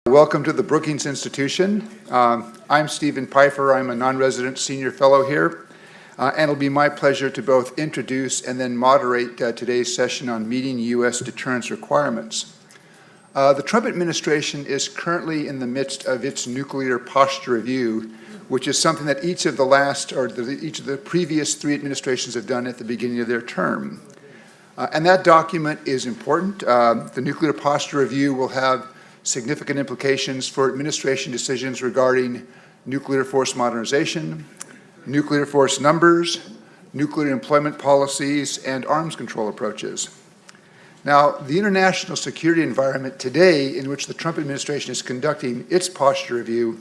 Welcome to the Brookings Institution. I'm Stephen Pfeiffer. I'm a non-resident senior fellow here, and it'll be my pleasure to both introduce and then moderate today's session on meeting U.S. deterrence requirements. The Trump administration is currently in the midst of its nuclear posture review, which is something that each of the previous three administrations have done at the beginning of their term. And that document is important. The nuclear posture review will have significant implications for administration decisions regarding nuclear force modernization, nuclear force numbers, nuclear employment policies, and arms control approaches. Now, the international security environment today in which the Trump administration is conducting its posture review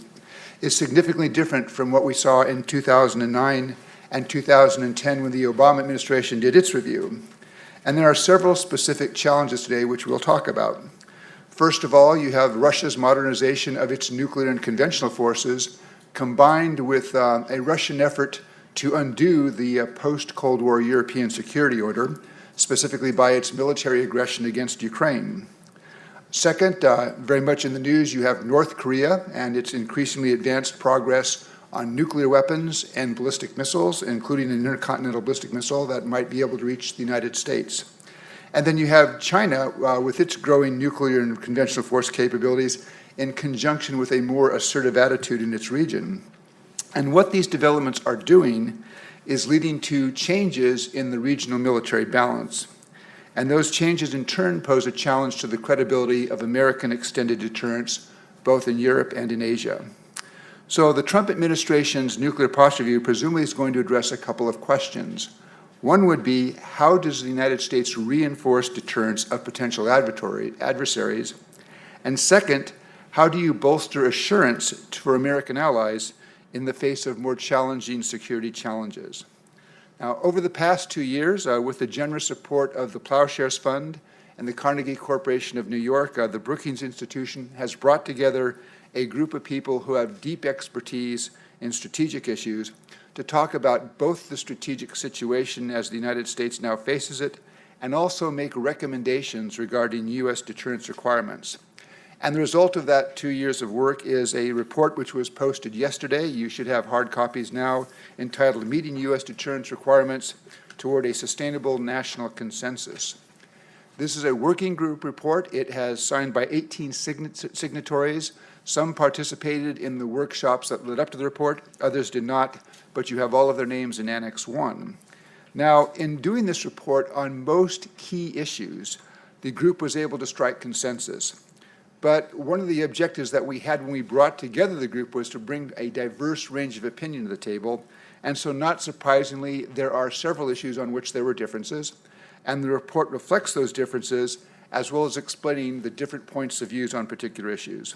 is significantly different from what we saw in 2009 and 2010 when the Obama administration did its review. And there are several specific challenges today which we'll talk about. First of all, you have Russia's modernization of its nuclear and conventional forces combined with a Russian effort to undo the post-Cold War European security order, specifically by its military aggression against Ukraine. Second, very much in the news, you have North Korea and its increasingly advanced progress on nuclear weapons and ballistic missiles, including an intercontinental ballistic missile that might be able to reach the United States. And then you have China with its growing nuclear and conventional force capabilities in conjunction with a more assertive attitude in its region. And what these developments are doing is leading to changes in the regional military balance. And those changes in turn pose a challenge to the credibility of American extended deterrence, both in Europe and in Asia. So the Trump administration's nuclear posture review presumably is going to address a couple of questions. One would be, how does the United States reinforce deterrence of potential adversaries? And second, how do you bolster assurance for American allies in the face of more challenging security challenges? Now, over the past 2 years, with the generous support of the Plowshares Fund and the Carnegie Corporation of New York, the Brookings Institution has brought together a group of people who have deep expertise in strategic issues to talk about both the strategic situation as the United States now faces it, and also make recommendations regarding U.S. deterrence requirements. And the result of that 2 years of work is a report which was posted yesterday. You should have hard copies now, entitled Meeting U.S. Deterrence Requirements Toward a Sustainable National Consensus. This is a working group report. It has signed by 18 signatories. Some participated in the workshops that led up to the report, others did not, but you have all of their names in Annex 1. Now, in doing this report on most key issues, the group was able to strike consensus. But one of the objectives that we had when we brought together the group was to bring a diverse range of opinion to the table, and so not surprisingly, there are several issues on which there were differences, and the report reflects those differences, as well as explaining the different points of views on particular issues.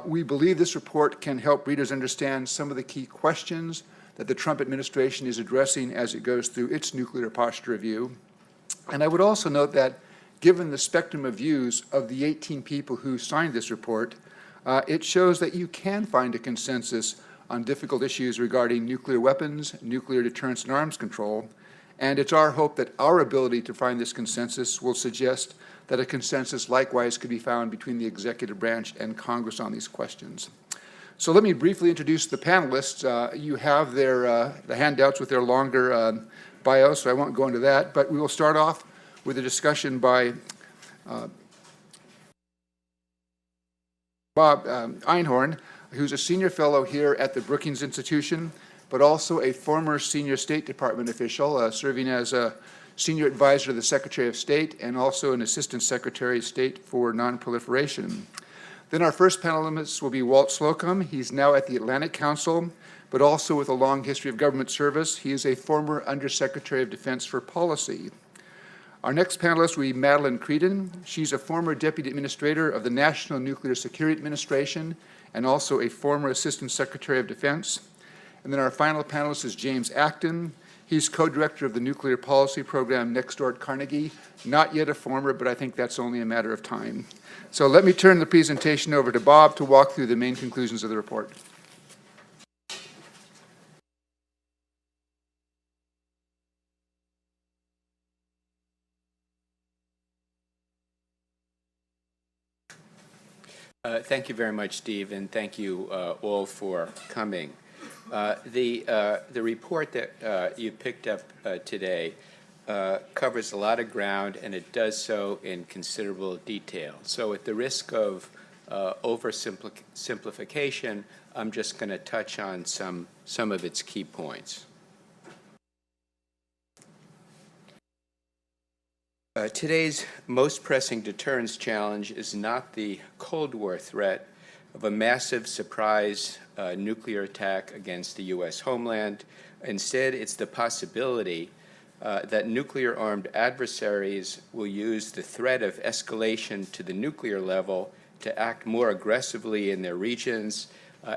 We believe this report can help readers understand some of the key questions that the Trump administration is addressing as it goes through its nuclear posture review. And I would also note that given the spectrum of views of the 18 people who signed this report, it shows that you can find a consensus on difficult issues regarding nuclear weapons, nuclear deterrence, and arms control. And it's our hope that our ability to find this consensus will suggest that a consensus likewise could be found between the executive branch and Congress on these questions. So let me briefly introduce the panelists. You have the handouts with their longer bios, so I won't go into that, but we will start off with a discussion by Bob Einhorn, who's a senior fellow here at the Brookings Institution, but also a former senior State Department official, serving as a senior advisor to the Secretary of State and also an assistant Secretary of State for Non-Proliferation. Then our first panelist will be Walt Slocum. He's now at the Atlantic Council, but also with a long history of government service. He is a former Undersecretary of Defense for Policy. Our next panelist will be Madeleine Creedon. She's a former Deputy Administrator of the National Nuclear Security Administration and also a former Assistant Secretary of Defense. And then our final panelist is James Acton. He's co-director of the Nuclear Policy Program next door at Carnegie. Not yet a former, but I think that's only a matter of time. So let me turn the presentation over to Bob to walk through the main conclusions of the report. Thank you very much, Steve, and thank you all for coming. The report that you picked up today covers a lot of ground, and it does so in considerable detail. So at the risk of oversimplification, I'm just going to touch on some of its key points. Today's most pressing deterrence challenge is not the Cold War threat of a massive surprise nuclear attack against the U.S. homeland. Instead, it's the possibility that nuclear-armed adversaries will use the threat of escalation to the nuclear level to act more aggressively in their regions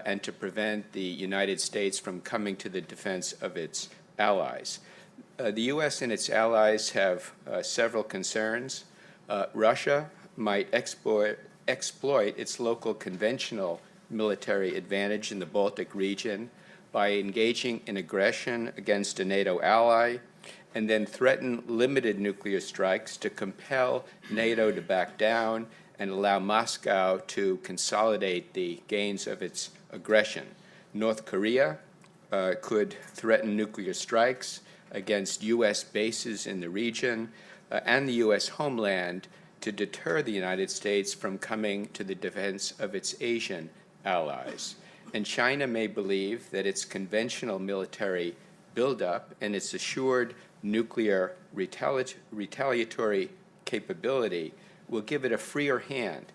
and to prevent the United States from coming to the defense of its allies. The U.S. and its allies have several concerns. Russia might exploit its local conventional military advantage in the Baltic region by engaging in aggression against a NATO ally and then threaten limited nuclear strikes to compel NATO to back down and allow Moscow to consolidate the gains of its aggression. North Korea could threaten nuclear strikes against U.S. bases in the region and the U.S. homeland to deter the United States from coming to the defense of its Asian allies. And China may believe that its conventional military buildup and its assured nuclear retaliatory capability will give it a freer hand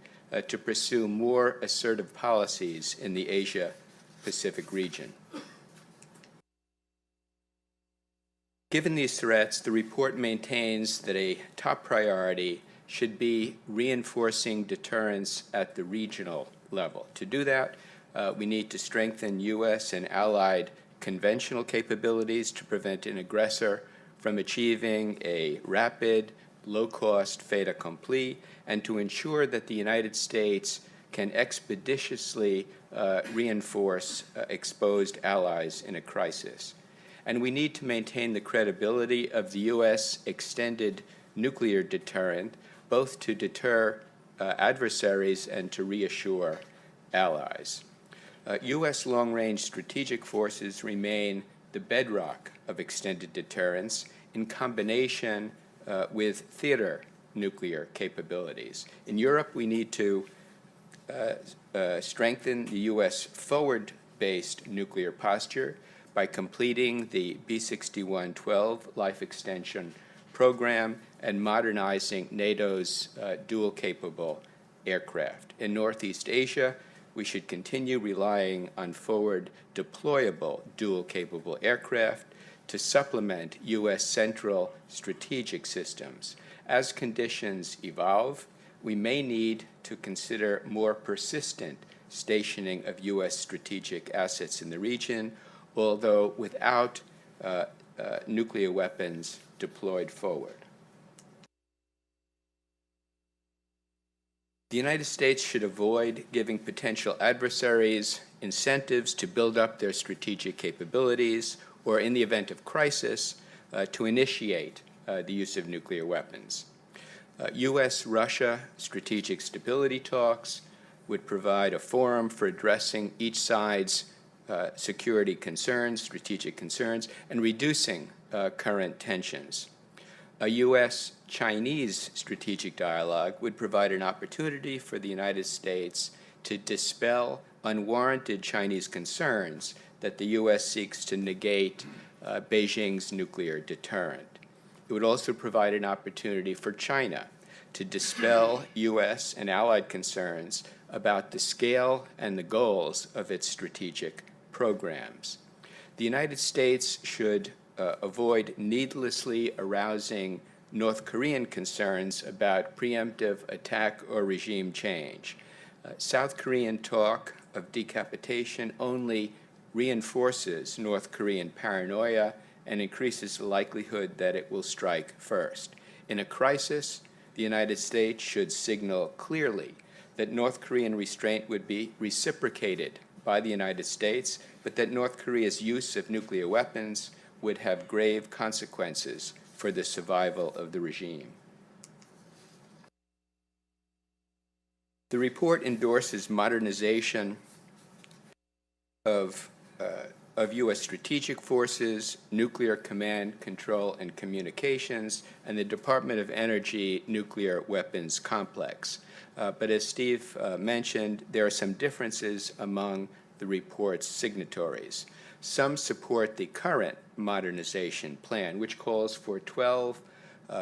to pursue more assertive policies in the Asia-Pacific region. Given these threats, the report maintains that a top priority should be reinforcing deterrence at the regional level. To do that, we need to strengthen U.S. and allied conventional capabilities to prevent an aggressor from achieving a rapid, low-cost fait accompli, and to ensure that the United States can expeditiously reinforce exposed allies in a crisis. And we need to maintain the credibility of the U.S. extended nuclear deterrent, both to deter adversaries and to reassure allies. U.S. long-range strategic forces remain the bedrock of extended deterrence in combination with theater nuclear capabilities. In Europe, we need to strengthen the U.S. forward-based nuclear posture by completing the B-6112 life extension program and modernizing NATO's dual-capable aircraft. In Northeast Asia, we should continue relying on forward deployable dual-capable aircraft to supplement U.S. central strategic systems. As conditions evolve, we may need to consider more persistent stationing of U.S. strategic assets in the region, although without nuclear weapons deployed forward. The United States should avoid giving potential adversaries incentives to build up their strategic capabilities or, in the event of crisis, to initiate the use of nuclear weapons. U.S.-Russia strategic stability talks would provide a forum for addressing each side's security concerns, strategic concerns, and reducing current tensions. A U.S.-Chinese strategic dialogue would provide an opportunity for the United States to dispel unwarranted Chinese concerns that the U.S. seeks to negate Beijing's nuclear deterrent. It would also provide an opportunity for China to dispel U.S. and allied concerns about the scale and the goals of its strategic programs. The United States should avoid needlessly arousing North Korean concerns about preemptive attack or regime change. South Korean talk of decapitation only reinforces North Korean paranoia and increases the likelihood that it will strike first. In a crisis, the United States should signal clearly that North Korean restraint would be reciprocated by the United States, but that North Korea's use of nuclear weapons would have grave consequences for the survival of the regime. The report endorses modernization of U.S. strategic forces, nuclear command, control, and communications, and the Department of Energy nuclear weapons complex. But as Steve mentioned, there are some differences among the report's signatories. Some support the current modernization plan, which calls for 12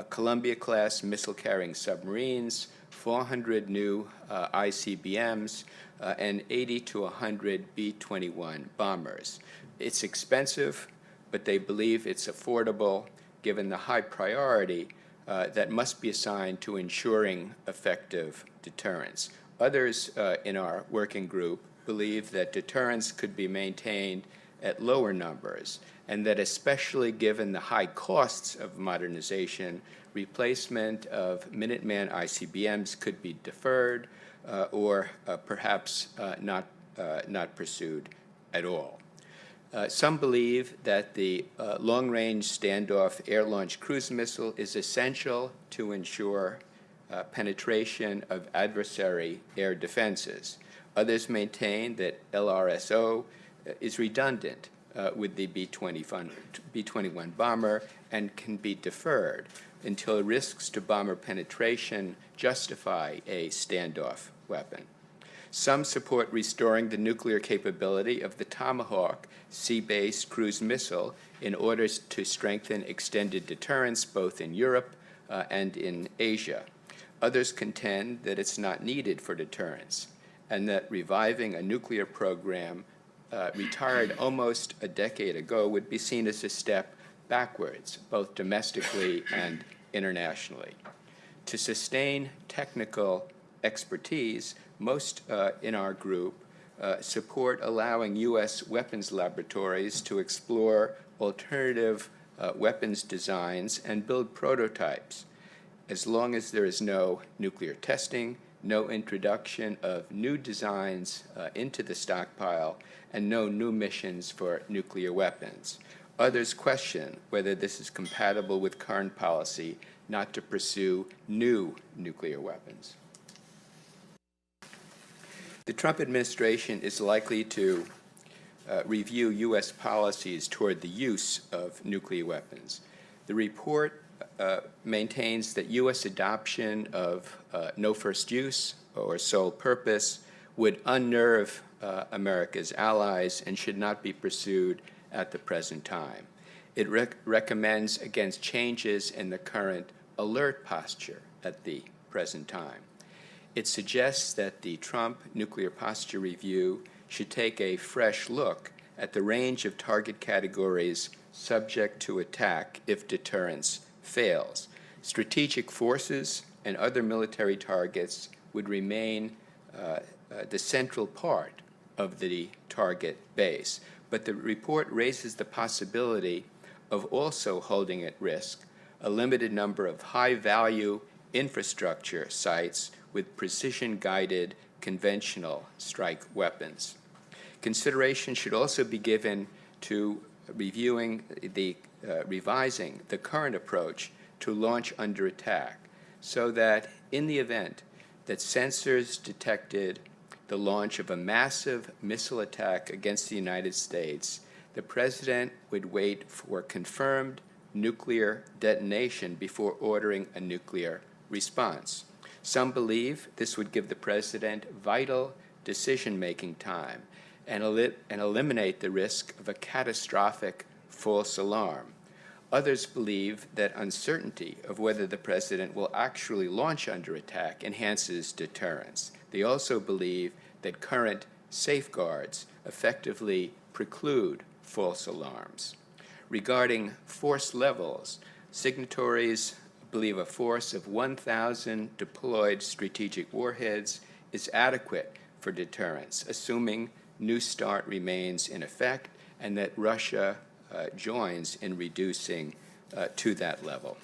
Columbia-class missile-carrying submarines, 400 new ICBMs, and 80 to 100 B-21 bombers. It's expensive, but they believe it's affordable given the high priority that must be assigned to ensuring effective deterrence. Others in our working group believe that deterrence could be maintained at lower numbers, and that especially given the high costs of modernization, replacement of Minuteman ICBMs could be deferred or perhaps not pursued at all. Some believe that the long-range standoff air-launched cruise missile is essential to ensure penetration of adversary air defenses. Others maintain that LRSO is redundant with the B-21 bomber and can be deferred until risks to bomber penetration justify a standoff weapon. Some support restoring the nuclear capability of the Tomahawk sea-based cruise missile in order to strengthen extended deterrence both in Europe and in Asia. Others contend that it's not needed for deterrence, and that reviving a nuclear program retired almost a decade ago would be seen as a step backwards, both domestically and internationally. To sustain technical expertise, most in our group support allowing U.S. weapons laboratories to explore alternative weapons designs and build prototypes, as long as there is no nuclear testing, no introduction of new designs into the stockpile, and no new missions for nuclear weapons. Others question whether this is compatible with current policy not to pursue new nuclear weapons. The Trump administration is likely to review U.S. policies toward the use of nuclear weapons. The report maintains that U.S. adoption of no first use or sole purpose would unnerve America's allies and should not be pursued at the present time. It recommends against changes in the current alert posture at the present time. It suggests that the Trump nuclear posture review should take a fresh look at the range of target categories subject to attack if deterrence fails. Strategic forces and other military targets would remain the central part of the target base. But the report raises the possibility of also holding at risk a limited number of high-value infrastructure sites with precision-guided conventional strike weapons. Consideration should also be given to revising the current approach to launch under attack, so that in the event that sensors detected the launch of a massive missile attack against the United States, the President would wait for confirmed nuclear detonation before ordering a nuclear response. Some believe this would give the President vital decision-making time and eliminate the risk of a catastrophic false alarm. Others believe that uncertainty of whether the President will actually launch under attack enhances deterrence. They also believe that current safeguards effectively preclude false alarms. Regarding force levels, signatories believe a force of 1,000 deployed strategic warheads is adequate for deterrence, assuming New START remains in effect and that Russia joins in reducing to that level.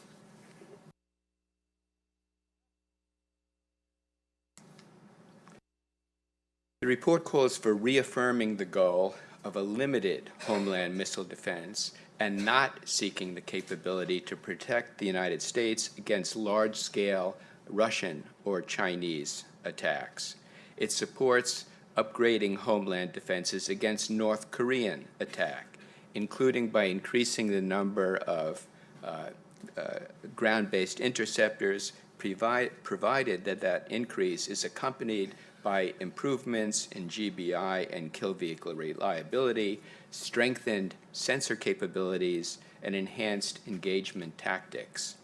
The report calls for reaffirming the goal of a limited homeland missile defense and not seeking the capability to protect the United States against large-scale Russian or Chinese attacks. It supports upgrading homeland defenses against North Korean attack, including by increasing the number of ground-based interceptors, provided that that increase is accompanied by improvements in GBI and kill vehicle reliability, strengthened sensor capabilities, and enhanced engagement tactics.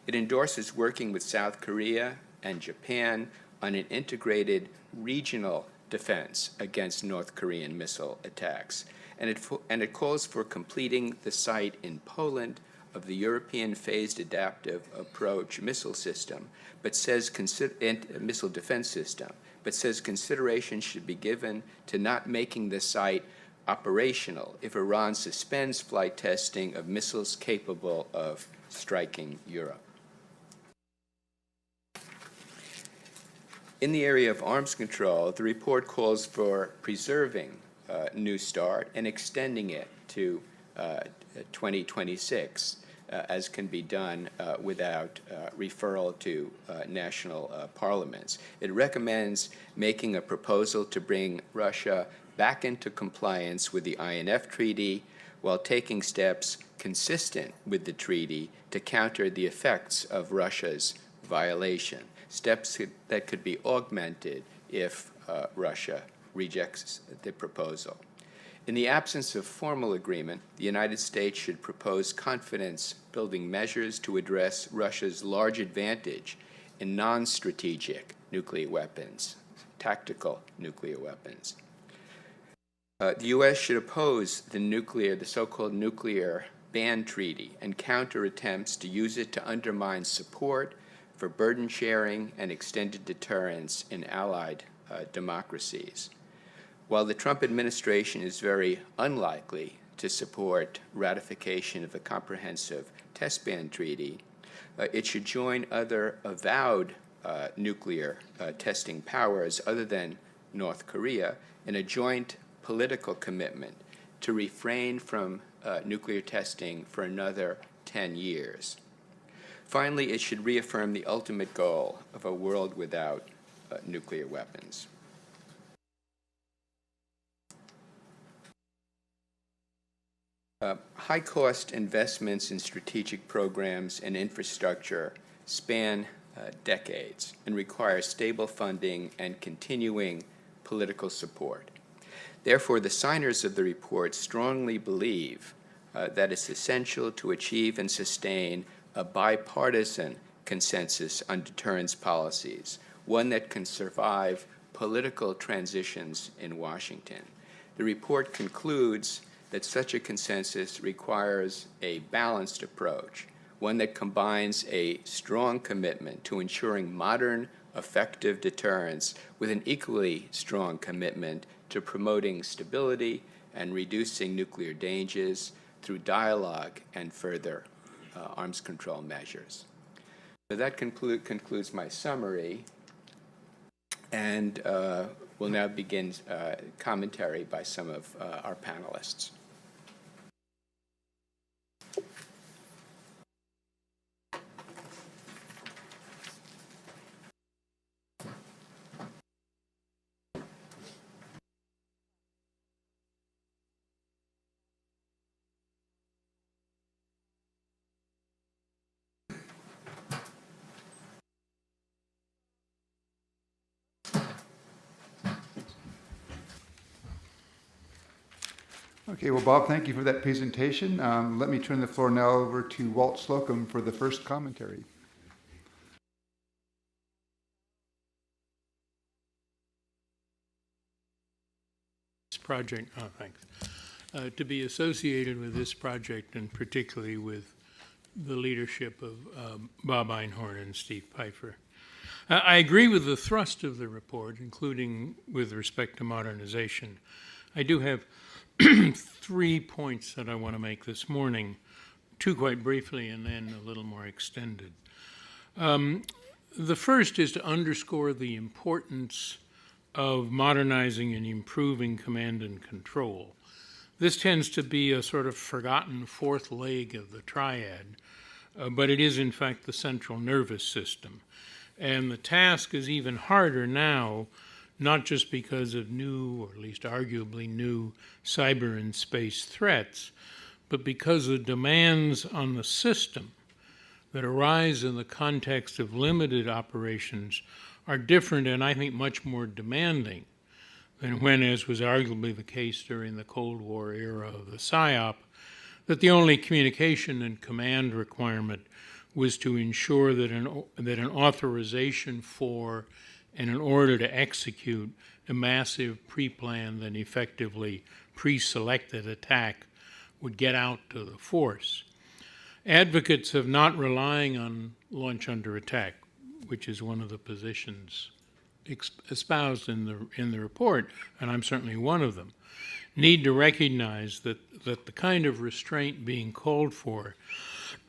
It endorses working with South Korea and Japan on an integrated regional defense against North Korean missile attacks. And it calls for completing the site in Poland of the European Phased Adaptive Approach missile system, but says missile defense system, but says consideration should be given to not making the site operational if Iran suspends flight testing of missiles capable of striking Europe. In the area of arms control, the report calls for preserving New START and extending it to 2026, as can be done without referral to national parliaments. It recommends making a proposal to bring Russia back into compliance with the INF Treaty while taking steps consistent with the treaty to counter the effects of Russia's violation, steps that could be augmented if Russia rejects the proposal. In the absence of formal agreement, the United States should propose confidence-building measures to address Russia's large advantage in non-strategic nuclear weapons, tactical nuclear weapons. The U.S. should oppose the so-called nuclear ban treaty and counter attempts to use it to undermine support for burden sharing and extended deterrence in allied democracies. While the Trump administration is very unlikely to support ratification of the Comprehensive Test Ban Treaty, it should join other avowed nuclear testing powers other than North Korea in a joint political commitment to refrain from nuclear testing for another 10 years. Finally, it should reaffirm the ultimate goal of a world without nuclear weapons. High-cost investments in strategic programs and infrastructure span decades and require stable funding and continuing political support. Therefore, the signers of the report strongly believe that it's essential to achieve and sustain a bipartisan consensus on deterrence policies, one that can survive political transitions in Washington. The report concludes that such a consensus requires a balanced approach, one that combines a strong commitment to ensuring modern, effective deterrence with an equally strong commitment to promoting stability and reducing nuclear dangers through dialogue and further arms control measures. So that concludes my summary, and we'll now begin commentary by some of our panelists. Okay, well, Bob, thank you for that presentation. Let me turn the floor now over to Walt Slocum for the first commentary. This project, thanks. To be associated with this project, and particularly with the leadership of Bob Einhorn and Steve Pfeiffer. I agree with the thrust of the report, including with respect to modernization. I do have 3 points that I want to make this morning, 2 quite briefly and then a little more extended. The first is to underscore the importance of modernizing and improving command and control. This tends to be a sort of forgotten fourth leg of the triad, but it is in fact the central nervous system. And the task is even harder now, not just because of new, or at least arguably new, cyber and space threats, but because the demands on the system that arise in the context of limited operations are different and I think much more demanding than when, as was arguably the case during the Cold War era of the PSYOP, that the only communication and command requirement was to ensure that an authorization for and an order to execute a massive pre-planned and effectively pre-selected attack would get out to the force. Advocates of not relying on launch under attack, which is one of the positions espoused in the report, and I'm certainly one of them, need to recognize that the kind of restraint being called for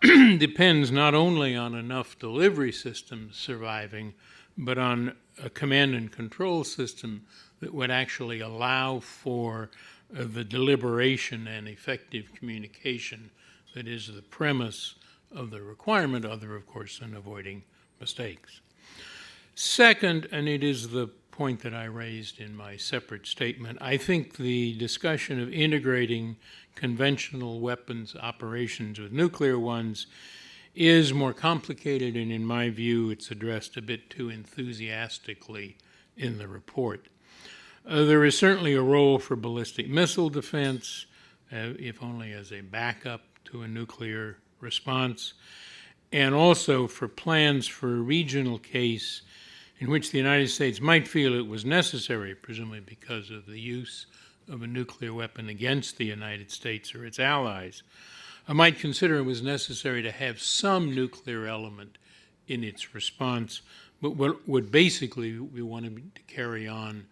depends not only on enough delivery systems surviving, but on a command and control system that would actually allow for the deliberation and effective communication that is the premise of the requirement, other, of course, than avoiding mistakes. Second, and it is the point that I raised in my separate statement, I think the discussion of integrating conventional weapons operations with nuclear ones is more complicated, and in my view, it's addressed a bit too enthusiastically in the report. There is certainly a role for ballistic missile defense, if only as a backup to a nuclear response, and also for plans for a regional case in which the United States might feel it was necessary, presumably because of the use of a nuclear weapon against the United States or its allies, might consider it was necessary to have some nuclear element in its response, but would basically we wanted to carry on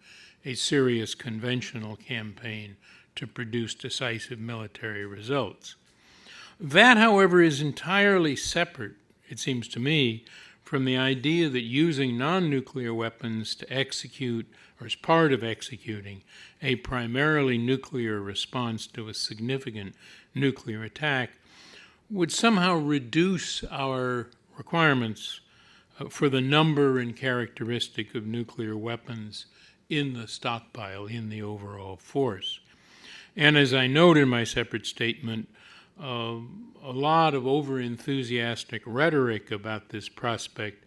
a serious conventional campaign to produce decisive military results. That, however, is entirely separate, it seems to me, from the idea that using non-nuclear weapons to execute, or as part of executing, a primarily nuclear response to a significant nuclear attack would somehow reduce our requirements for the number and characteristic of nuclear weapons in the stockpile, in the overall force. And as I note in my separate statement, a lot of over-enthusiastic rhetoric about this prospect,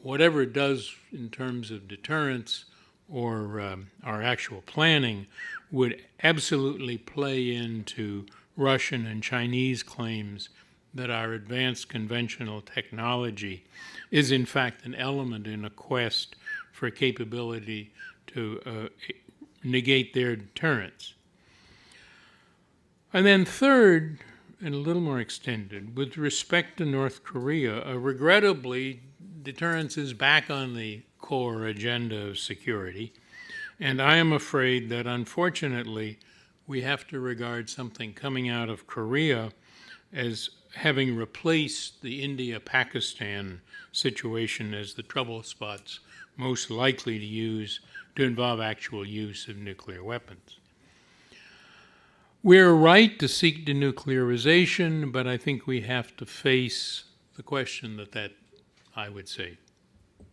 whatever it does in terms of deterrence or our actual planning, would absolutely play into Russian and Chinese claims that our advanced conventional technology is in fact an element in a quest for capability to negate their deterrence. And then third, and a little more extended, with respect to North Korea, regrettably, deterrence is back on the core agenda of security, and I am afraid that unfortunately we have to regard something coming out of Korea as having replaced the India-Pakistan situation as the trouble spots most likely to involve actual use of nuclear weapons. We're right to seek denuclearization, but I think we have to face the question that I would say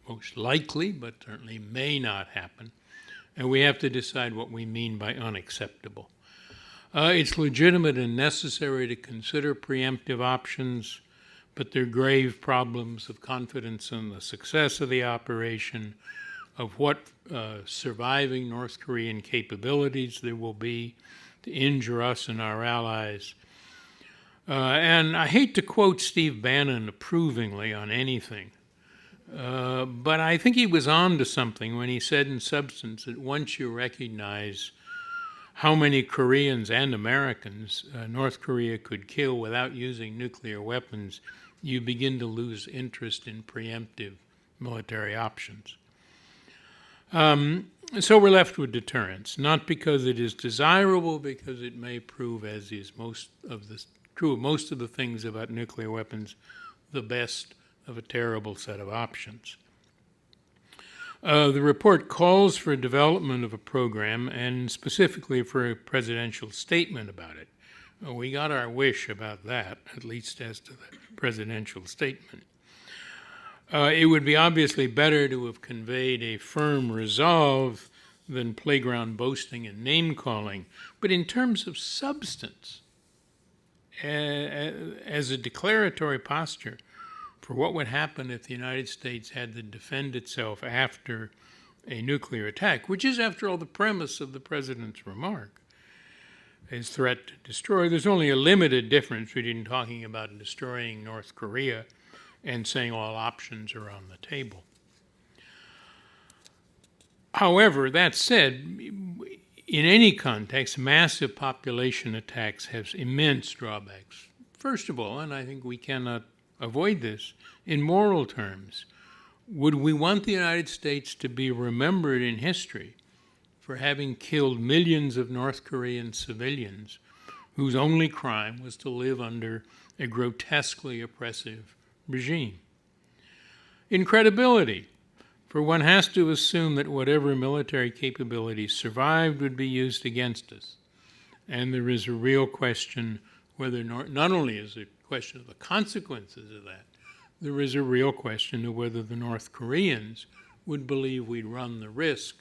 most likely, but certainly may not happen, and we have to decide what we mean by unacceptable. It's legitimate and necessary to consider preemptive options, but there are grave problems of confidence in the success of the operation, of what surviving North Korean capabilities there will be to injure us and our allies. And I hate to quote Steve Bannon approvingly on anything, but I think he was on to something when he said in substance that once you recognize how many Koreans and Americans North Korea could kill without using nuclear weapons, you begin to lose interest in preemptive military options. So we're left with deterrence, not because it is desirable, because it may prove, as is true of most of the things about nuclear weapons, the best of a terrible set of options. The report calls for development of a program and specifically for a presidential statement about it. We got our wish about that, at least as to the presidential statement. It would be obviously better to have conveyed a firm resolve than playground boasting and name-calling. But in terms of substance, as a declaratory posture for what would happen if the United States had to defend itself after a nuclear attack, which is, after all, the premise of the president's remark, his threat to destroy. There's only a limited difference between talking about destroying North Korea and saying all options are on the table. However, that said, in any context, massive population attacks have immense drawbacks. First of all, and I think we cannot avoid this, in moral terms, would we want the United States to be remembered in history for having killed millions of North Korean civilians whose only crime was to live under a grotesquely oppressive regime? In credibility, for one has to assume that whatever military capabilities survived would be used against us. And there is a real question whether, not only is it a question of the consequences of that, there is a real question of whether the North Koreans would believe we'd run the risk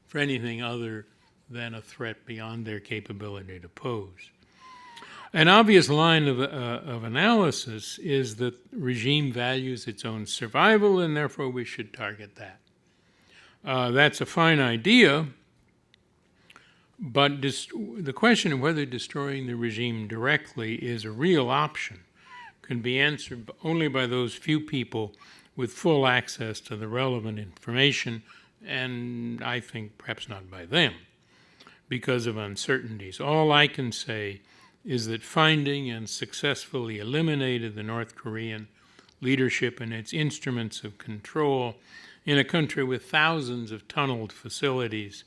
for anything other than a threat beyond their capability to pose. An obvious line of analysis is that the regime values its own survival, and therefore we should target that. That's a fine idea, but the question of whether destroying the regime directly is a real option can be answered only by those few people with full access to the relevant information, and I think perhaps not by them, because of uncertainties. All I can say is that finding and successfully eliminated the North Korean leadership and its instruments of control in a country with thousands of tunneled facilities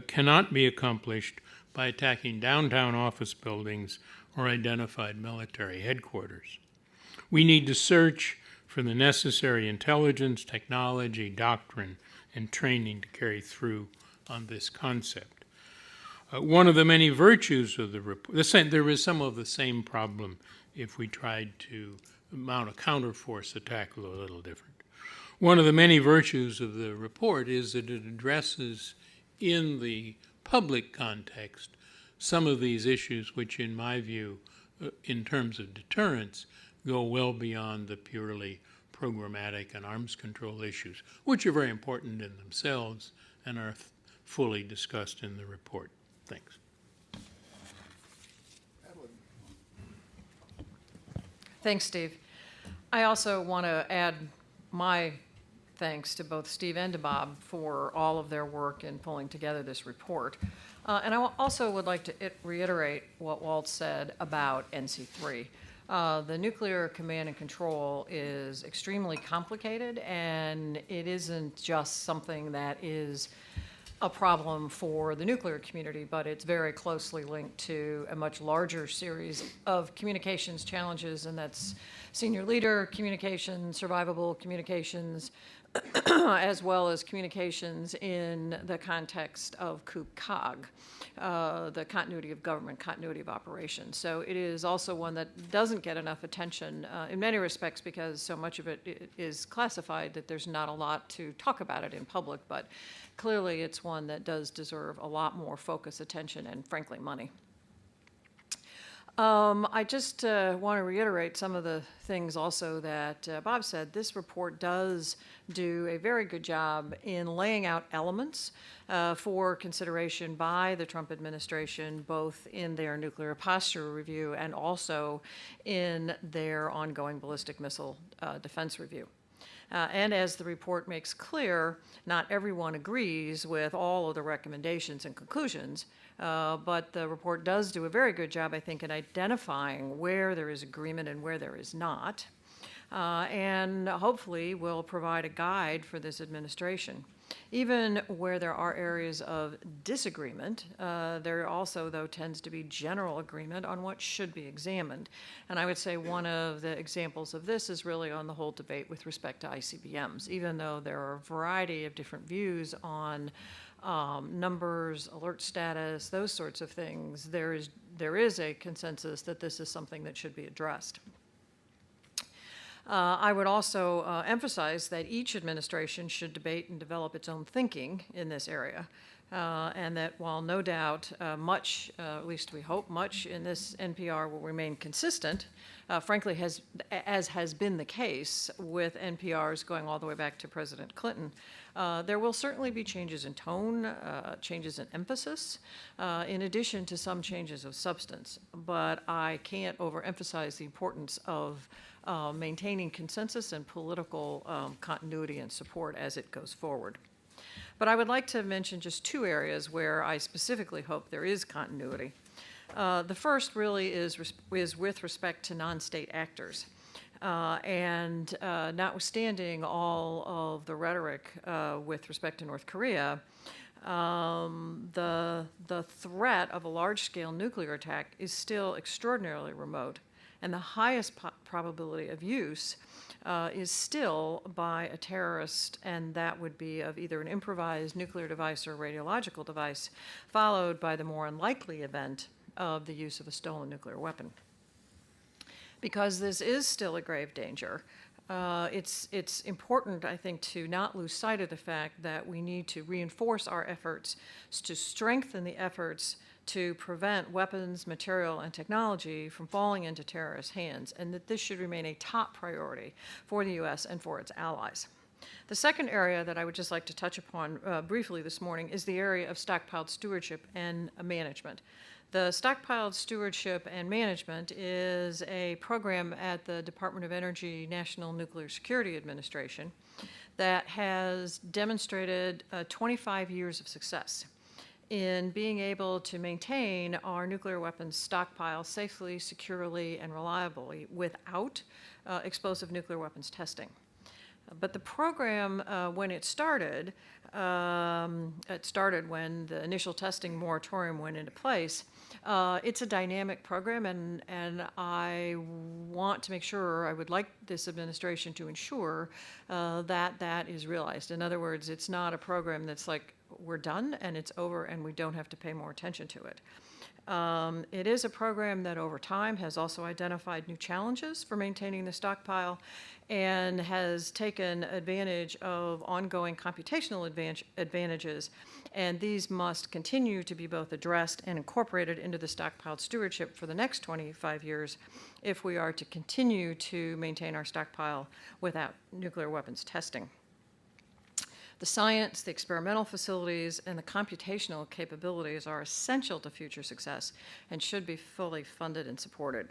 cannot be accomplished by attacking downtown office buildings or identified military headquarters. We need to search for the necessary intelligence, technology, doctrine, and training to carry through on this concept. One of the many virtues of the report, there is some of the same problem if we tried to mount a counterforce attack, a little different. One of the many virtues of the report is that it addresses in the public context some of these issues which, in my view, in terms of deterrence, go well beyond the purely programmatic and arms control issues, which are very important in themselves and are fully discussed in the report. Thanks. Thanks, Steve. I also want to add my thanks to both Steve and to Bob for all of their work in pulling together this report. And I also would like to reiterate what Walt said about NC3. The nuclear command and control is extremely complicated, and it isn't just something that is a problem for the nuclear community, but it's very closely linked to a much larger series of communications challenges, and that's senior leader communications, survivable communications, as well as communications in the context of COOP-COG, the continuity of government, continuity of operations. So it is also one that doesn't get enough attention in many respects because so much of it is classified that there's not a lot to talk about it in public, but clearly it's one that does deserve a lot more focus, attention, and frankly, money. I just want to reiterate some of the things also that Bob said. This report does do a very good job in laying out elements for consideration by the Trump administration, both in their nuclear posture review and also in their ongoing ballistic missile defense review. And as the report makes clear, not everyone agrees with all of the recommendations and conclusions, but the report does do a very good job, I think, in identifying where there is agreement and where there is not, and hopefully will provide a guide for this administration. Even where there are areas of disagreement, there also, though, tends to be general agreement on what should be examined. And I would say one of the examples of this is really on the whole debate with respect to ICBMs. Even though there are a variety of different views on numbers, alert status, those sorts of things, there is a consensus that this is something that should be addressed. I would also emphasize that each administration should debate and develop its own thinking in this area, and that while no doubt much, at least we hope much in this NPR will remain consistent, frankly, as has been the case with NPRs going all the way back to President Clinton, there will certainly be changes in tone, changes in emphasis, in addition to some changes of substance. But I can't overemphasize the importance of maintaining consensus and political continuity and support as it goes forward. But I would like to mention just two areas where I specifically hope there is continuity. The first really is with respect to non-state actors. Notwithstanding all of the rhetoric with respect to North Korea, the threat of a large-scale nuclear attack is still extraordinarily remote, and the highest probability of use is still by a terrorist, and that would be of either an improvised nuclear device or radiological device, followed by the more unlikely event of the use of a stolen nuclear weapon. Because this is still a grave danger, it's important, I think, to not lose sight of the fact that we need to reinforce our efforts to strengthen the efforts to prevent weapons, material, and technology from falling into terrorist hands, and that this should remain a top priority for the U.S. and for its allies. The second area that I would just like to touch upon briefly this morning is the area of stockpiled stewardship and management. The Stockpiled Stewardship and Management is a program at the Department of Energy National Nuclear Security Administration that has demonstrated 25 years of success in being able to maintain our nuclear weapons stockpile safely, securely, and reliably without explosive nuclear weapons testing. But the program, when it started when the initial testing moratorium went into place. It's a dynamic program, and I want to make sure, I would like this administration to ensure that that is realized. In other words, it's not a program that's like, we're done and it's over and we don't have to pay more attention to it. It is a program that over time has also identified new challenges for maintaining the stockpile and has taken advantage of ongoing computational advantages, and these must continue to be both addressed and incorporated into the stockpiled stewardship for the next 25 years if we are to continue to maintain our stockpile without nuclear weapons testing. The science, the experimental facilities, and the computational capabilities are essential to future success and should be fully funded and supported.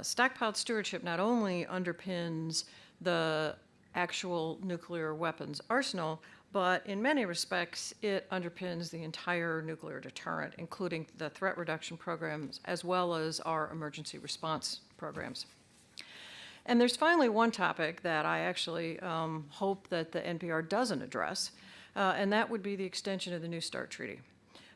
Stockpiled stewardship not only underpins the actual nuclear weapons arsenal, but in many respects, it underpins the entire nuclear deterrent, including the threat reduction programs as well as our emergency response programs. And there's finally one topic that I actually hope that the NPR doesn't address, and that would be the extension of the New START Treaty.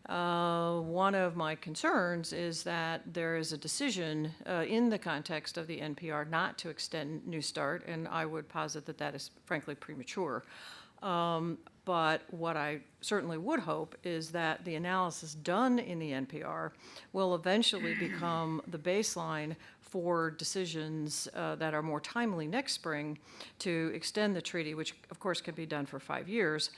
One of my concerns is that there is a decision in the context of the NPR not to extend New START, and I would posit that that is frankly premature. But what I certainly would hope is that the analysis done in the NPR will eventually become the baseline for decisions that are more timely next spring to extend the treaty, which of course can be done for 5 years,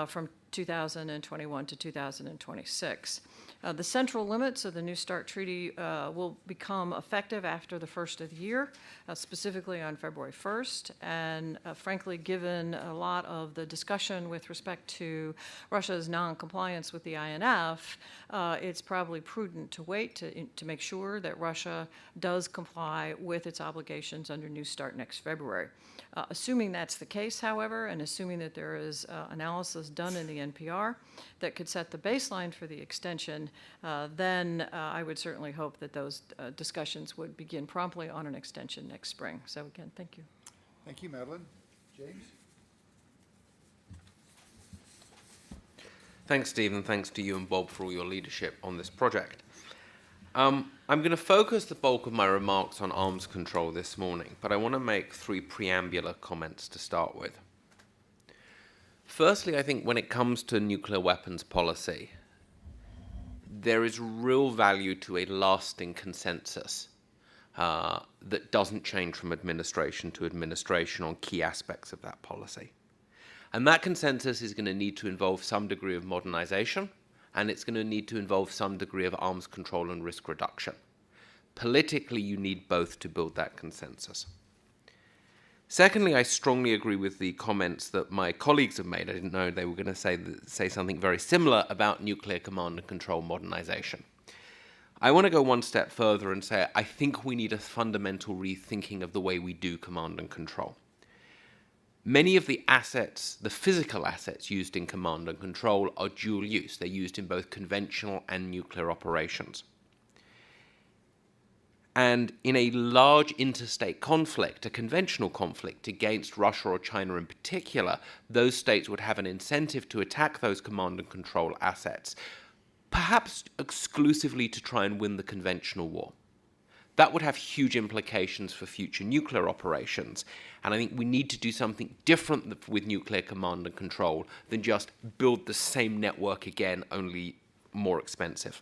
from 2021 to 2026. The central limits of the New START Treaty will become effective after the first of the year, specifically on February 1st. And frankly, given a lot of the discussion with respect to Russia's non-compliance with the INF, it's probably prudent to wait to make sure that Russia does comply with its obligations under New START next February. Assuming that's the case, however, and assuming that there is analysis done in the NPR that could set the baseline for the extension, then I would certainly hope that those discussions would begin promptly on an extension next spring. So again, thank you. Thank you, Madeline. James? Thanks, Stephen. Thanks to you and Bob for all your leadership on this project. I'm going to focus the bulk of my remarks on arms control this morning, but I want to make 3 preambular comments to start with. Firstly, I think when it comes to nuclear weapons policy, there is real value to a lasting consensus that doesn't change from administration to administration on key aspects of that policy. And that consensus is going to need to involve some degree of modernization, and it's going to need to involve some degree of arms control and risk reduction. Politically, you need both to build that consensus. Secondly, I strongly agree with the comments that my colleagues have made. I didn't know they were going to say something very similar about nuclear command and control modernization. I want to go one step further and say I think we need a fundamental rethinking of the way we do command and control. Many of the assets, the physical assets used in command and control, are dual use. They're used in both conventional and nuclear operations. And in a large interstate conflict, a conventional conflict against Russia or China in particular, those states would have an incentive to attack those command and control assets, perhaps exclusively to try and win the conventional war. That would have huge implications for future nuclear operations. And I think we need to do something different with nuclear command and control than just build the same network again, only more expensive.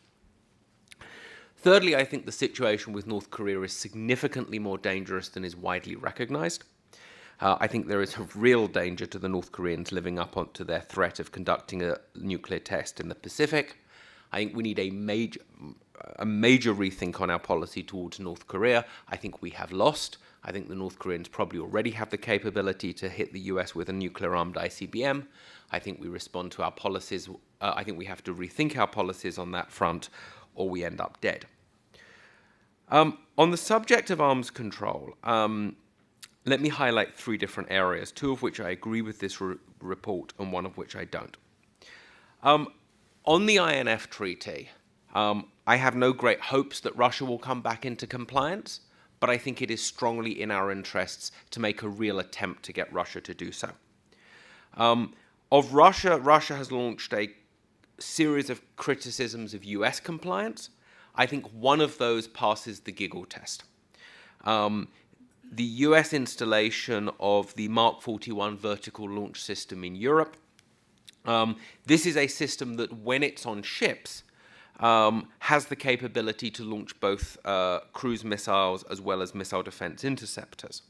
Thirdly, I think the situation with North Korea is significantly more dangerous than is widely recognized. I think there is a real danger to the North Koreans living up to their threat of conducting a nuclear test in the Pacific. I think we need a major rethink on our policy towards North Korea. I think we have lost. I think the North Koreans probably already have the capability to hit the US with a nuclear-armed ICBM. I think we respond to our policies. I think we have to rethink our policies on that front, or we end up dead. On the subject of arms control, let me highlight three different areas, two of which I agree with this report and one of which I don't. On the INF Treaty, I have no great hopes that Russia will come back into compliance, but I think it is strongly in our interests to make a real attempt to get Russia to do so. Of Russia, Russia has launched a series of criticisms of US compliance. I think one of those passes the giggle test. The US installation of the Mark 41 vertical launch system in Europe. This is a system that, when it's on ships, has the capability to launch both cruise missiles as well as missile defense interceptors.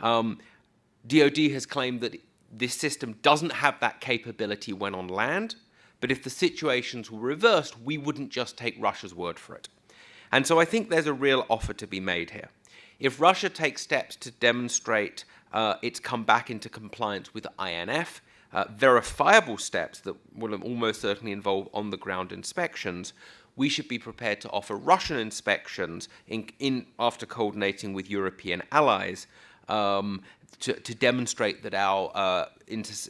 DoD has claimed that this system doesn't have that capability when on land, but if the situations were reversed, we wouldn't just take Russia's word for it. And so I think there's a real offer to be made here. If Russia takes steps to demonstrate its come back into compliance with INF, verifiable steps that will almost certainly involve on-the-ground inspections, we should be prepared to offer Russian inspections after coordinating with European allies to demonstrate that our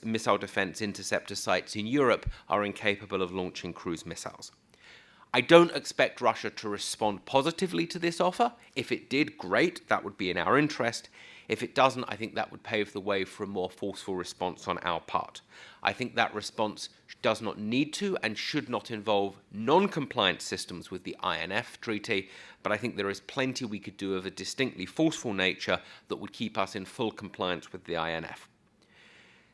missile defense interceptor sites in Europe are incapable of launching cruise missiles. I don't expect Russia to respond positively to this offer. If it did, great, that would be in our interest. If it doesn't, I think that would pave the way for a more forceful response on our part. I think that response does not need to and should not involve non-compliant systems with the INF Treaty, but I think there is plenty we could do of a distinctly forceful nature that would keep us in full compliance with the INF.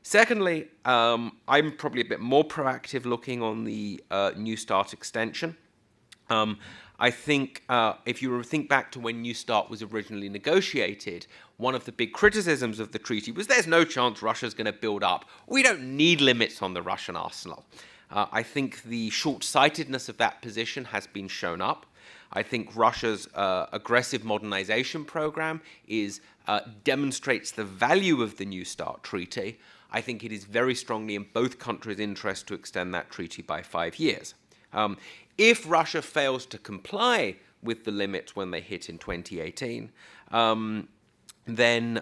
Secondly, I'm probably a bit more proactive looking on the New START extension. I think if you think back to when New START was originally negotiated, one of the big criticisms of the treaty was there's no chance Russia's going to build up. We don't need limits on the Russian arsenal. I think the short-sightedness of that position has been shown up. I think Russia's aggressive modernization program demonstrates the value of the New START treaty. I think it is very strongly in both countries' interest to extend that treaty by 5 years. If Russia fails to comply with the limits when they hit in 2018, then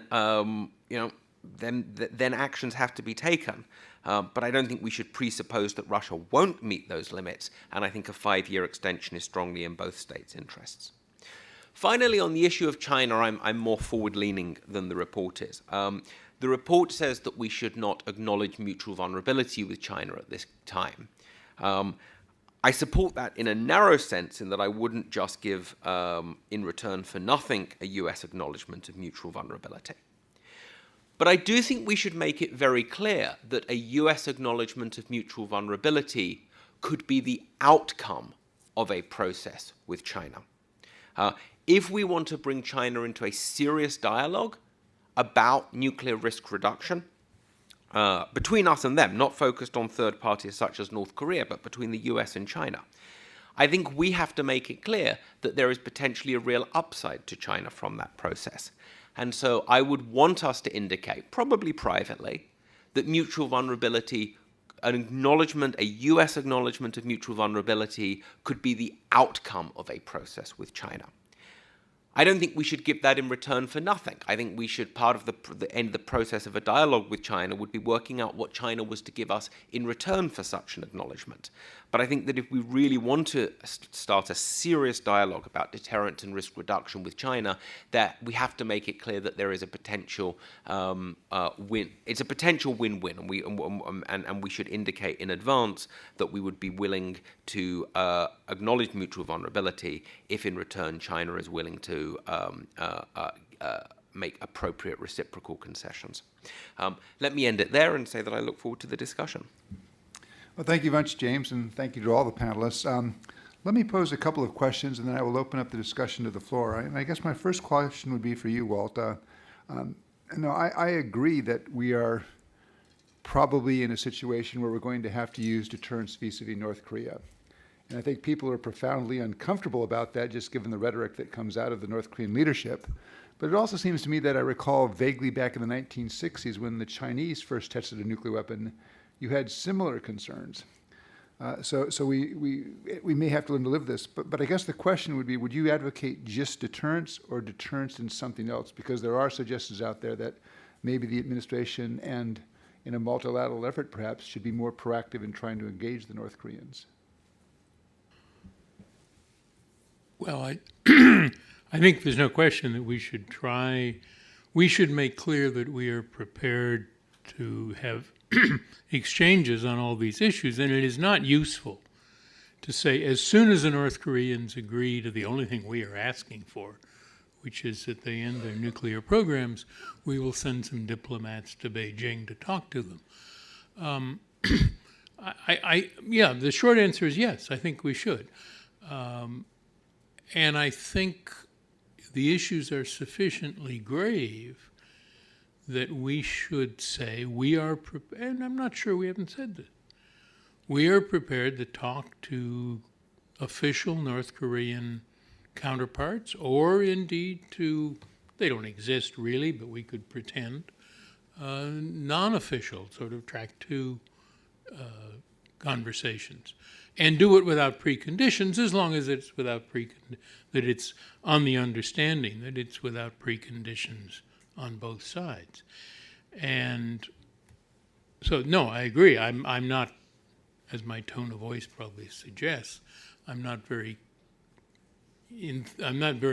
actions have to be taken. But I don't think we should presuppose that Russia won't meet those limits, and I think a 5-year extension is strongly in both states' interests. Finally, on the issue of China, I'm more forward-leaning than the report is. The report says that we should not acknowledge mutual vulnerability with China at this time. I support that in a narrow sense, in that I wouldn't just give, in return for nothing, a US acknowledgement of mutual vulnerability. But I do think we should make it very clear that a US acknowledgement of mutual vulnerability could be the outcome of a process with China. if we want to bring China into a serious dialogue about nuclear risk reduction, between us and them, not focused on third parties such as North Korea, but between the US and China, I think we have to make it clear that there is potentially a real upside to China from that process. And so I would want us to indicate, probably privately, that mutual vulnerability, an acknowledgement, a US acknowledgement of mutual vulnerability could be the outcome of a process with China. I don't think we should give that in return for nothing. I think we should, part of the end of the process of a dialogue with China would be working out what China was to give us in return for such an acknowledgement. But I think that if we really want to start a serious dialogue about deterrence and risk reduction with China, that we have to make it clear that there is a potential win. It's a potential win-win, and we should indicate in advance that we would be willing to acknowledge mutual vulnerability if in return China is willing to make appropriate reciprocal concessions. Let me end it there and say that I look forward to the discussion. Well, thank you much, James, and thank you to all the panelists. Let me pose a couple of questions, and then I will open up the discussion to the floor. And I guess my first question would be for you, Walt. I agree that we are probably in a situation where we're going to have to use deterrence vis-a-vis North Korea. And I think people are profoundly uncomfortable about that, just given the rhetoric that comes out of the North Korean leadership. But it also seems to me that I recall vaguely back in the 1960s when the Chinese first tested a nuclear weapon, you had similar concerns. So we may have to learn to live this. But I guess the question would be, would you advocate just deterrence or deterrence in something else? Because there are suggestions out there that maybe the administration and in a multilateral effort perhaps should be more proactive in trying to engage the North Koreans. Well, I think there's no question that we should make clear that we are prepared to have exchanges on all these issues, and it is not useful to say as soon as the North Koreans agree to the only thing we are asking for, which is that they end their nuclear programs, we will send some diplomats to Beijing to talk to them. Yeah, the short answer is yes, I think we should. And I think the issues are sufficiently grave that we should say we are prepared, and I'm not sure we haven't said this, we are prepared to talk to official North Korean counterparts, or indeed to, they don't exist really, but we could pretend, non-official sort of track 2 conversations. And do it without preconditions, as long as it's without that it's on the understanding that it's without preconditions on both sides. And so, no, I agree. I'm not, as my tone of voice probably suggests, I'm not very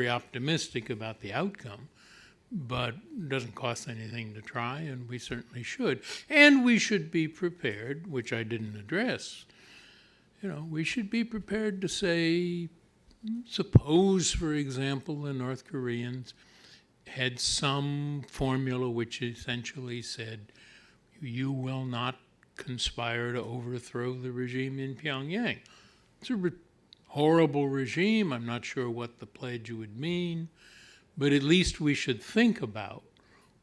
optimistic about the outcome, but it doesn't cost anything to try, and we certainly should. And we should be prepared, which I didn't address. We should be prepared to say, suppose, for example, the North Koreans had some formula which essentially said, you will not conspire to overthrow the regime in Pyongyang. It's a horrible regime. I'm not sure what the pledge would mean, but at least we should think about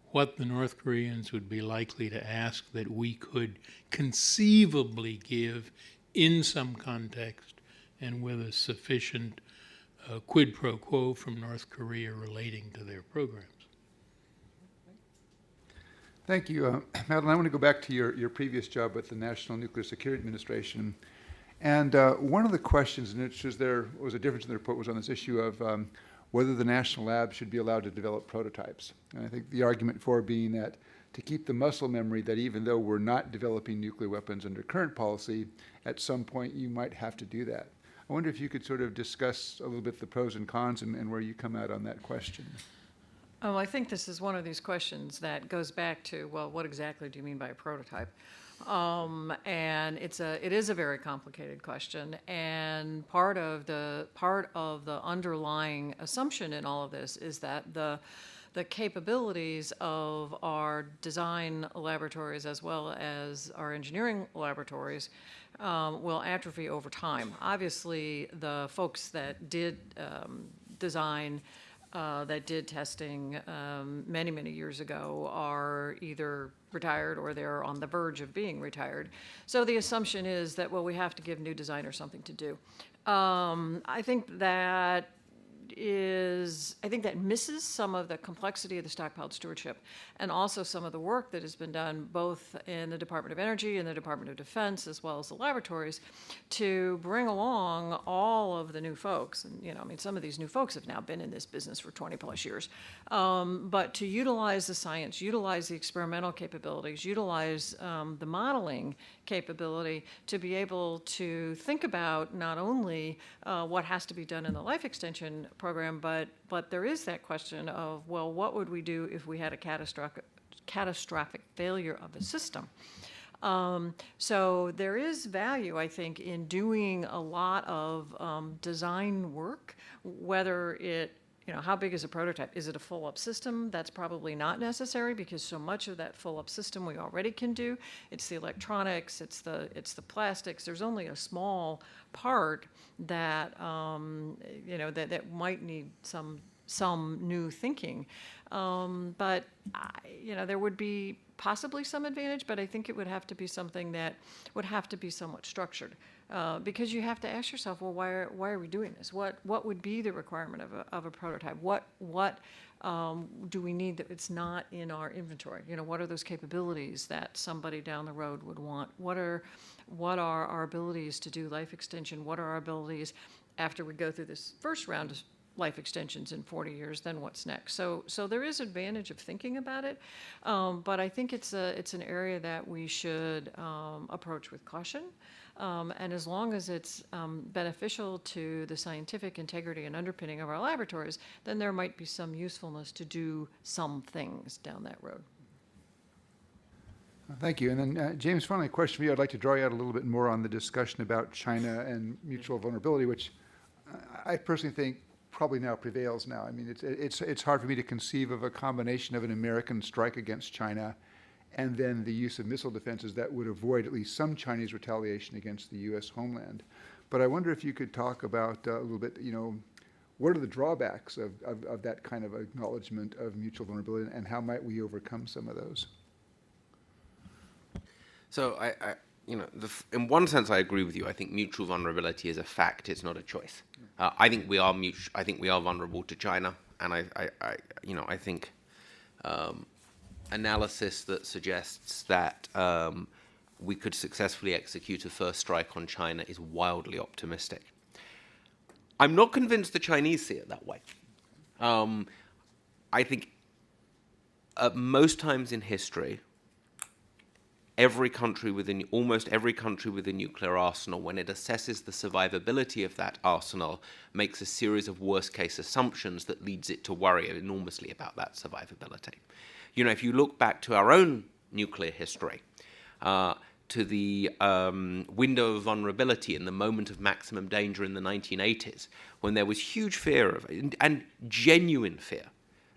what the North Koreans would be likely to ask that we could conceivably give in some context and with a sufficient quid pro quo from North Korea relating to their programs. Thank you. Madeline, I want to go back to your previous job with the National Nuclear Security Administration. And one of the questions, and it's just there was a difference in the report, was on this issue of whether the national labs should be allowed to develop prototypes. And I think the argument for being that to keep the muscle memory that even though we're not developing nuclear weapons under current policy, at some point you might have to do that. I wonder if you could sort of discuss a little bit the pros and cons and where you come out on that question. Oh, I think this is one of these questions that goes back to, well, what exactly do you mean by a prototype? And it is a very complicated question, and part of the underlying assumption in all of this is that the capabilities of our design laboratories as well as our engineering laboratories will atrophy over time. Obviously, the folks that did design that did testing many, many years ago are either retired or they're on the verge of being retired. So the assumption is that, well, we have to give new designers something to do. I think that misses some of the complexity of the stockpiled stewardship and also some of the work that has been done both in the Department of Energy and the Department of Defense as well as the laboratories to bring along all of the new folks. And, you know, I mean, some of these new folks have now been in this business for 20 plus years. But to utilize the science, utilize the experimental capabilities, utilize the modeling capability to be able to think about not only what has to be done in the life extension program, but there is that question of, well, what would we do if we had a catastrophic failure of a system? So there is value, I think, in doing a lot of design work, whether it, you know, how big is a prototype? Is it a full-up system? That's probably not necessary because so much of that full-up system we already can do. It's the electronics, it's the plastics. There's only a small part that you know that might need some new thinking. But you know, there would be possibly some advantage, but I think it would have to be something that would have to be somewhat structured. Because you have to ask yourself, well, why are we doing this? What would be the requirement of a prototype? What do we need that it's not in our inventory? You know, what are those capabilities that somebody down the road would want? What are our abilities to do life extension? What are our abilities after we go through this first round of life extensions in 40 years? Then what's next? So there is advantage of thinking about it, but I think it's an area that we should approach with caution. And as long as it's beneficial to the scientific integrity and underpinning of our laboratories, then there might be some usefulness to do some things down that road. Thank you. And then, James, finally, a question for you. I'd like to draw you out a little bit more on the discussion about China and mutual vulnerability, which I personally think probably now prevails now. I mean, it's hard for me to conceive of a combination of an American strike against China and then the use of missile defenses that would avoid at least some Chinese retaliation against the U.S. homeland. But I wonder if you could talk about a little bit, you know, what are the drawbacks of that kind of acknowledgement of mutual vulnerability, and how might we overcome some of those? So you know, in one sense, I agree with you. I think mutual vulnerability is a fact; it's not a choice. I think we are vulnerable to China, and I think analysis that suggests that we could successfully execute a first strike on China is wildly optimistic. I'm not convinced the Chinese see it that way. I think at most times in history, almost every country with a nuclear arsenal, when it assesses the survivability of that arsenal, makes a series of worst-case assumptions that leads it to worry enormously about that survivability. You know, if you look back to our own nuclear history, to the window of vulnerability in the moment of maximum danger in the 1980s, when there was huge fear and genuine fear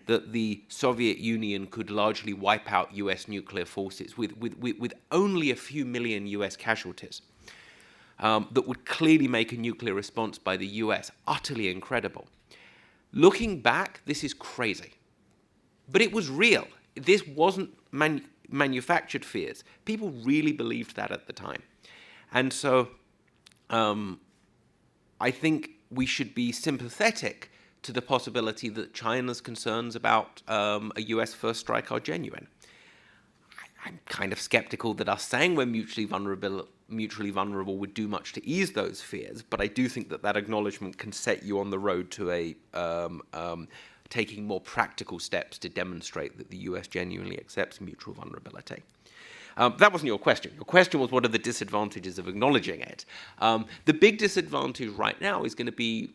that the Soviet Union could largely wipe out US nuclear forces with only a few million US casualties, that would clearly make a nuclear response by the US utterly incredible. Looking back, this is crazy. But it was real. This wasn't manufactured fears. People really believed that at the time. And so I think we should be sympathetic to the possibility that China's concerns about a US first strike are genuine. I'm kind of skeptical that us saying we're mutually vulnerable would do much to ease those fears, but I do think that acknowledgement can set you on the road to taking more practical steps to demonstrate that the US genuinely accepts mutual vulnerability. That wasn't your question. Your question was, what are the disadvantages of acknowledging it? The big disadvantage right now is going to be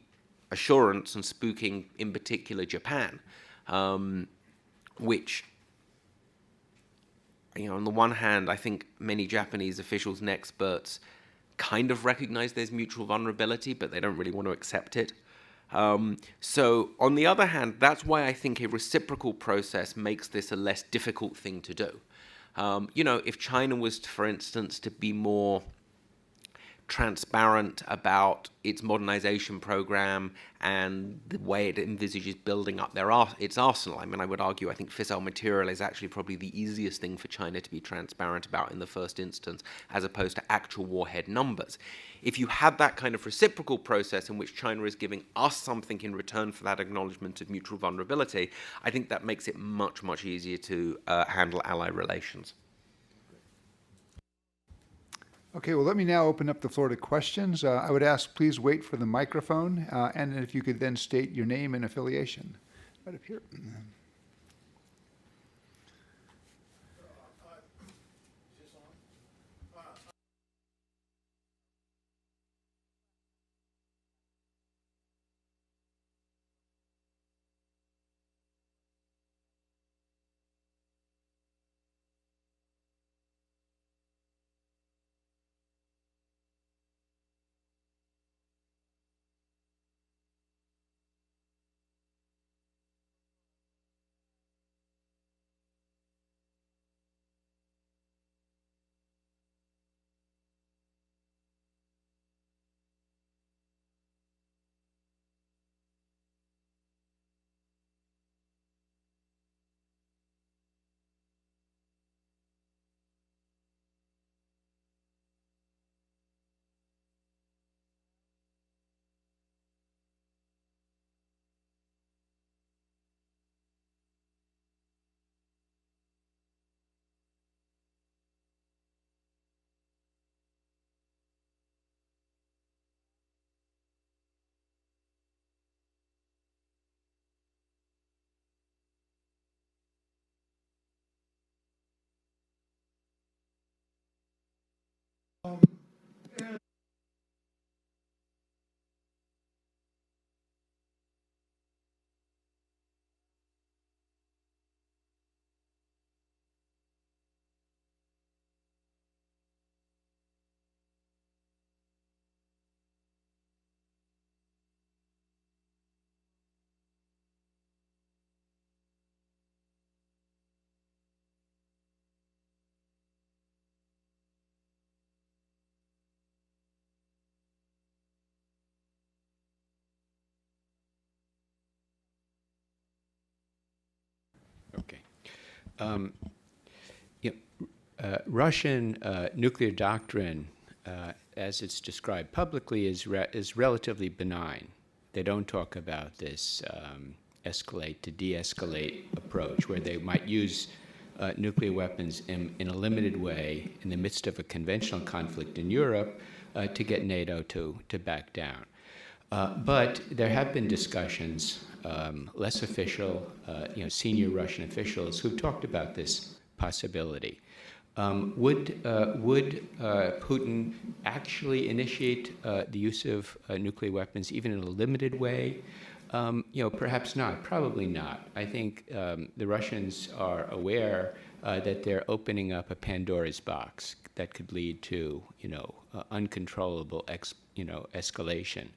assurance and spooking, in particular, Japan, which, you know, on the one hand, I think many Japanese officials and experts kind of recognize there's mutual vulnerability, but they don't really want to accept it. So on the other hand, that's why I think a reciprocal process makes this a less difficult thing to do. You know, if China was, for instance, to be more transparent about its modernization program and the way it envisages building up its arsenal. I mean, I would argue, I think fissile material is actually probably the easiest thing for China to be transparent about in the first instance, as opposed to actual warhead numbers. If you had that kind of reciprocal process in which China is giving us something in return for that acknowledgement of mutual vulnerability, I think that makes it much, much easier to handle ally relations. Okay, well, let me now open up the floor to questions. I would ask, please wait for the microphone, and if you could then state your name and affiliation. Right up here. Okay. Russian nuclear doctrine, as it's described publicly, is relatively benign. They don't talk about this escalate to de-escalate approach, where they might use nuclear weapons in a limited way in the midst of a conventional conflict in Europe to get NATO to back down. But there have been discussions, less official, senior Russian officials who've talked about this possibility. Would Putin actually initiate the use of nuclear weapons even in a limited way? Perhaps not, probably not. I think the Russians are aware that they're opening up a Pandora's box that could lead to, uncontrollable escalation.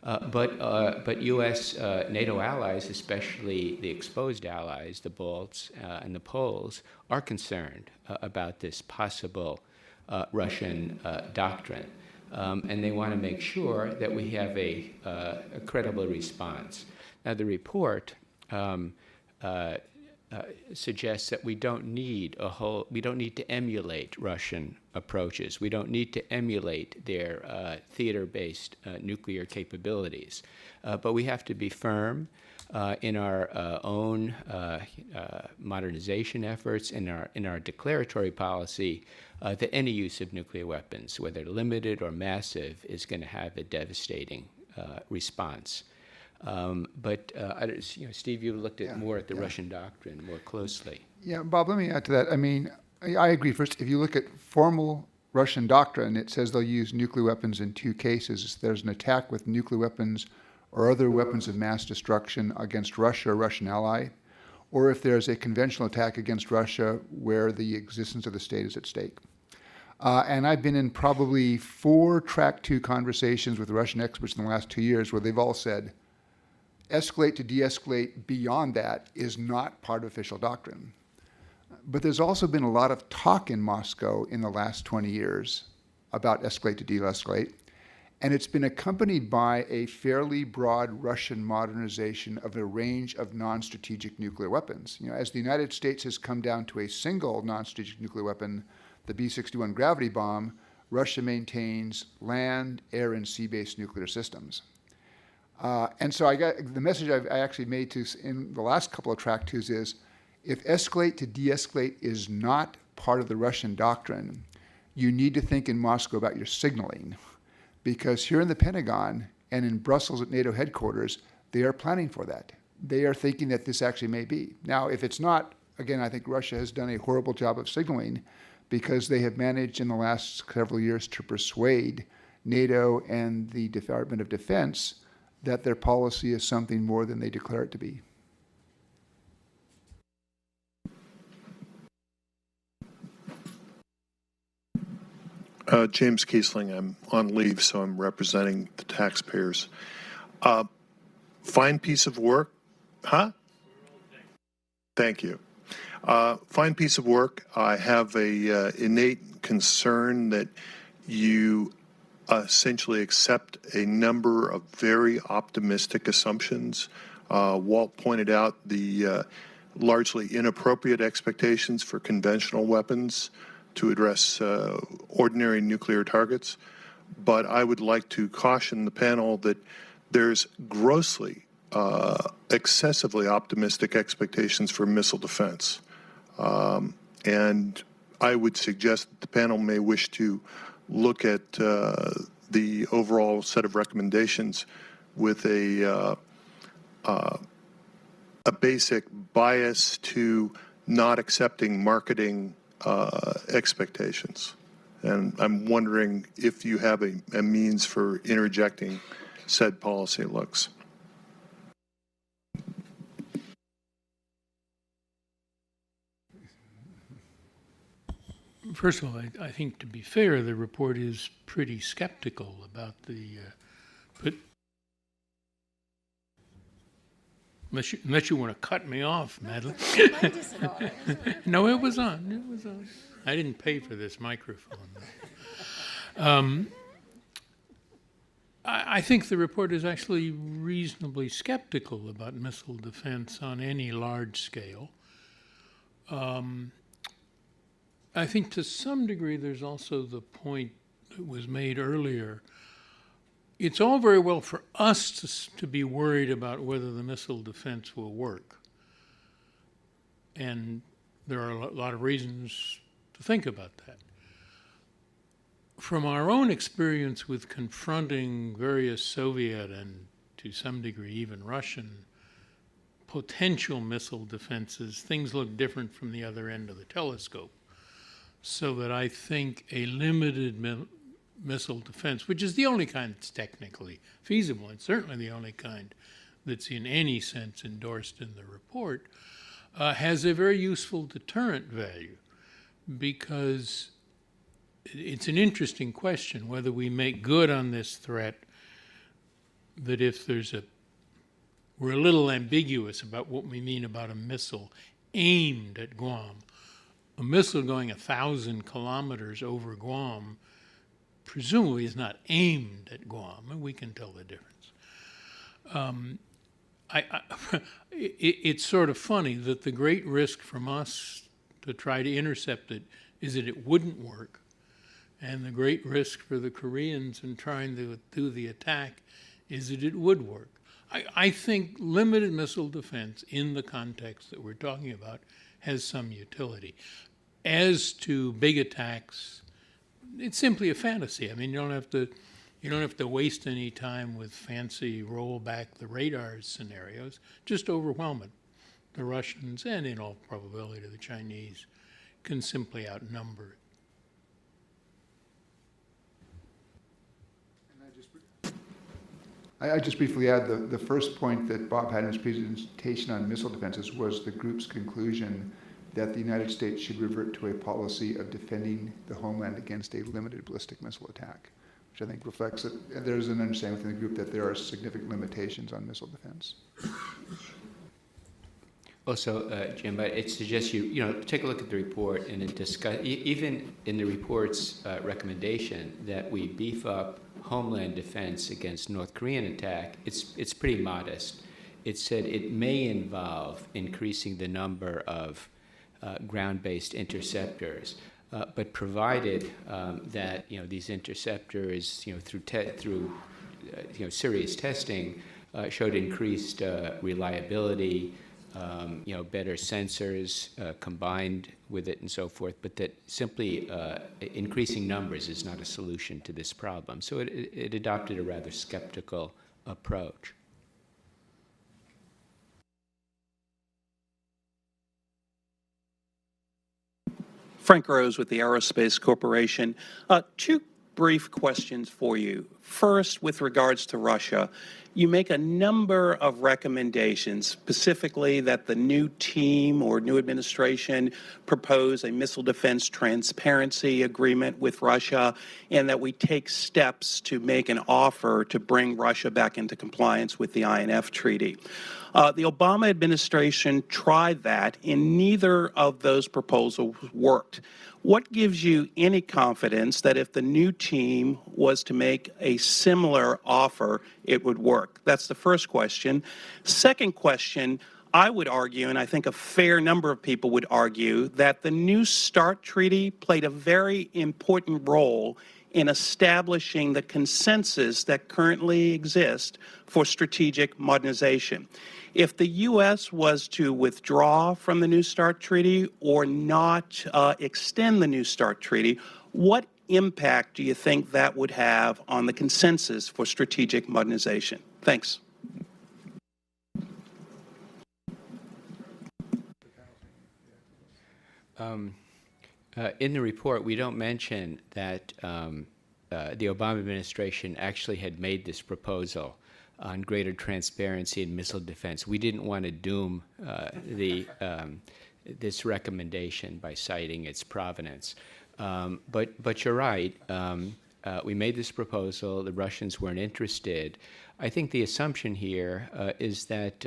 But U.S. NATO allies, especially the exposed allies, the Balts and the Poles, are concerned about this possible Russian doctrine. And they want to make sure that we have a credible response. Now, the report suggests that we don't need to emulate Russian approaches. We don't need to emulate their theater-based nuclear capabilities. But we have to be firm in our own modernization efforts, in our declaratory policy, that any use of nuclear weapons, whether limited or massive, is going to have a devastating response. But Steve, you looked at more at the Russian doctrine more closely. Yeah, Bob, let me add to that. I mean, I agree. First, if you look at formal Russian doctrine, it says they'll use nuclear weapons in two cases. There's an attack with nuclear weapons or other weapons of mass destruction against Russia or Russian ally, or if there's a conventional attack against Russia where the existence of the state is at stake. And I've been in probably 4 Track 2 conversations with Russian experts in the last 2 years where they've all said, escalate to de-escalate beyond that is not part of official doctrine. But there's also been a lot of talk in Moscow in the last 20 years about escalate to de-escalate. And it's been accompanied by a fairly broad Russian modernization of a range of non-strategic nuclear weapons. As the United States has come down to a single non-strategic nuclear weapon, the B-61 gravity bomb, Russia maintains land, air, and sea-based nuclear systems. And so the message I actually made in the last couple of track twos is, if escalate to de-escalate is not part of the Russian doctrine, you need to think in Moscow about your signaling. Because here in the Pentagon and in Brussels at NATO headquarters, they are planning for that. They are thinking that this actually may be. Now, if it's not, again, I think Russia has done a horrible job of signaling, because they have managed in the last several years to persuade NATO and the Department of Defense that their policy is something more than they declare it to be. James Kiesling, I'm on leave, so I'm representing the taxpayers. Fine piece of work, huh? Thank you. Fine piece of work. I have a innate concern that you essentially accept a number of very optimistic assumptions. Walt pointed out the largely inappropriate expectations for conventional weapons to address ordinary nuclear targets. But I would like to caution the panel that there's grossly, excessively optimistic expectations for missile defense. And I would suggest that the panel may wish to look at the overall set of recommendations with a basic bias to not accepting marketing expectations. And I'm wondering if you have a means for interjecting said policy looks. First of all, I think, to be fair, the report is pretty skeptical about the, but unless you want to cut me off, Madeline. No, it was on. It was on. I didn't pay for this microphone. I think the report is actually reasonably skeptical about missile defense on any large scale. I think to some degree there's also the point that was made earlier. It's all very well for us to be worried about whether the missile defense will work. And there are a lot of reasons to think about that. From our own experience with confronting various Soviet and to some degree even Russian potential missile defenses, things look different from the other end of the telescope. So that I think a limited missile defense, which is the only kind that's technically feasible, and certainly the only kind that's in any sense endorsed in the report, has a very useful deterrent value, because it's an interesting question whether we make good on this threat, that if we're a little ambiguous about what we mean about a missile aimed at Guam. A missile going 1,000 kilometers over Guam presumably is not aimed at Guam, and we can tell the difference. It's sort of funny that the great risk from us to try to intercept it is that it wouldn't work, and the great risk for the Koreans in trying to do the attack is that it would work. I think limited missile defense in the context that we're talking about has some utility. As to big attacks, it's simply a fantasy. I mean, you don't have to waste any time with fancy roll back the radar scenarios. Just overwhelm it. The Russians, and in all probability the Chinese, can simply outnumber it. I just briefly add the first point that Bob had in his presentation on missile defenses was the group's conclusion that the United States should revert to a policy of defending the homeland against a limited ballistic missile attack, which I think reflects that there's an understanding within the group that there are significant limitations on missile defense. Also, Jim, I'd suggest you take a look at the report and then discuss, even in the report's recommendation that we beef up homeland defense against North Korean attack, it's pretty modest. It said it may involve increasing the number of ground-based interceptors, but provided that these interceptors, through serious testing, showed increased reliability, better sensors combined with it and so forth, but that simply increasing numbers is not a solution to this problem. So it adopted a rather skeptical approach. Frank Rose with the Aerospace Corporation. Two brief questions for you. First, with regards to Russia, you make a number of recommendations, specifically that the new team or new administration propose a missile defense transparency agreement with Russia, and that we take steps to make an offer to bring Russia back into compliance with the INF Treaty. The Obama administration tried that, and neither of those proposals worked. What gives you any confidence that if the new team was to make a similar offer, it would work? That's the first question. Second question, I would argue, and I think a fair number of people would argue, that the New START Treaty played a very important role in establishing the consensus that currently exists for strategic modernization. If the U.S. was to withdraw from the New START Treaty or not extend the New START Treaty, what impact do you think that would have on the consensus for strategic modernization? Thanks. In the report, we don't mention that the Obama administration actually had made this proposal on greater transparency in missile defense. We didn't want to doom this recommendation by citing its provenance. But you're right. We made this proposal. The Russians weren't interested. I think the assumption here is that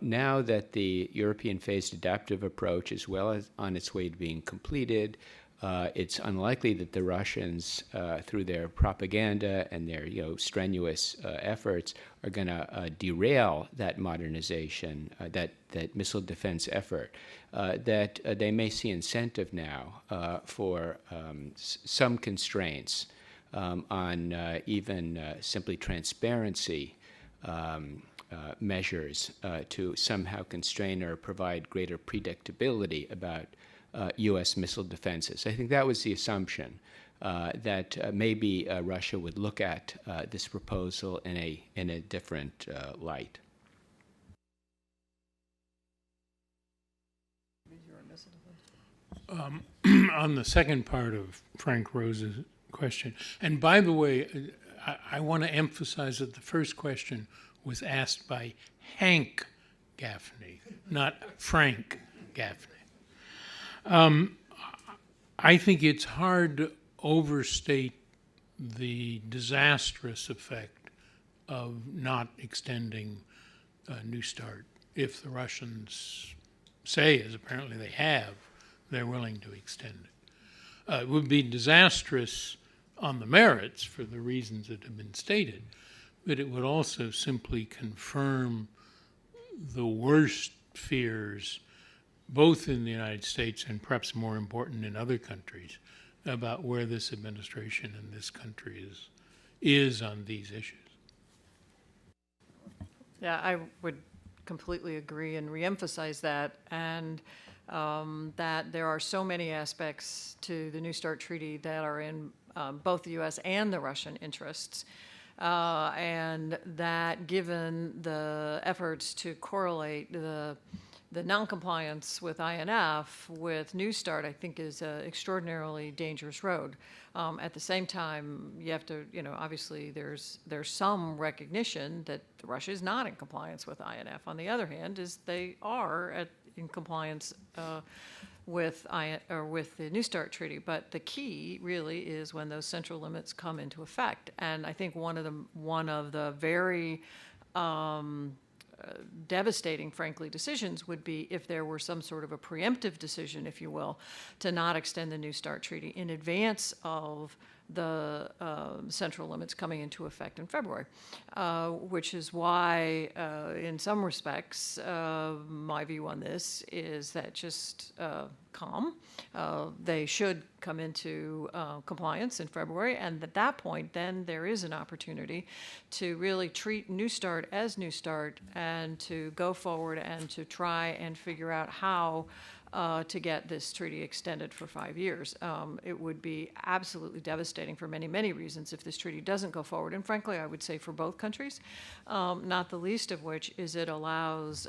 now that the European phased adaptive approach is well as on its way to being completed, it's unlikely that the Russians, through their propaganda and their strenuous efforts, are going to derail that modernization, that missile defense effort. That they may see incentive now for some constraints on even simply transparency measures to somehow constrain or provide greater predictability about U.S. missile defenses. I think that was the assumption, that maybe Russia would look at this proposal in a different light. On the second part of Frank Rose's question, and by the way, I want to emphasize that the first question was asked by Hank Gaffney, not Frank Gaffney. I think it's hard to overstate the disastrous effect of not extending New START if the Russians say, as apparently they have, they're willing to extend it. It would be disastrous on the merits for the reasons that have been stated, but it would also simply confirm the worst fears, both in the United States and perhaps more important in other countries, about where this administration and this country is on these issues. Yeah, I would completely agree and reemphasize that, and that there are so many aspects to the New START Treaty that are in both the U.S. and the Russian interests, and that given the efforts to correlate the noncompliance with INF with New START, I think, is an extraordinarily dangerous road. At the same time, you have to, obviously there's some recognition that Russia is not in compliance with INF. On the other hand, is they are in compliance with the New START Treaty. But the key really is when those central limits come into effect. And I think one of the very devastating, frankly, decisions would be if there were some sort of a preemptive decision, if you will, to not extend the New START treaty in advance of the central limits coming into effect in February, which is why, in some respects, my view on this is that just calm. They should come into compliance in February, and at that point, then there is an opportunity to really treat New START as New START and to go forward and to try and figure out how to get this treaty extended for 5 years. It would be absolutely devastating for many, many reasons if this treaty doesn't go forward. And frankly, I would say for both countries, not the least of which is it allows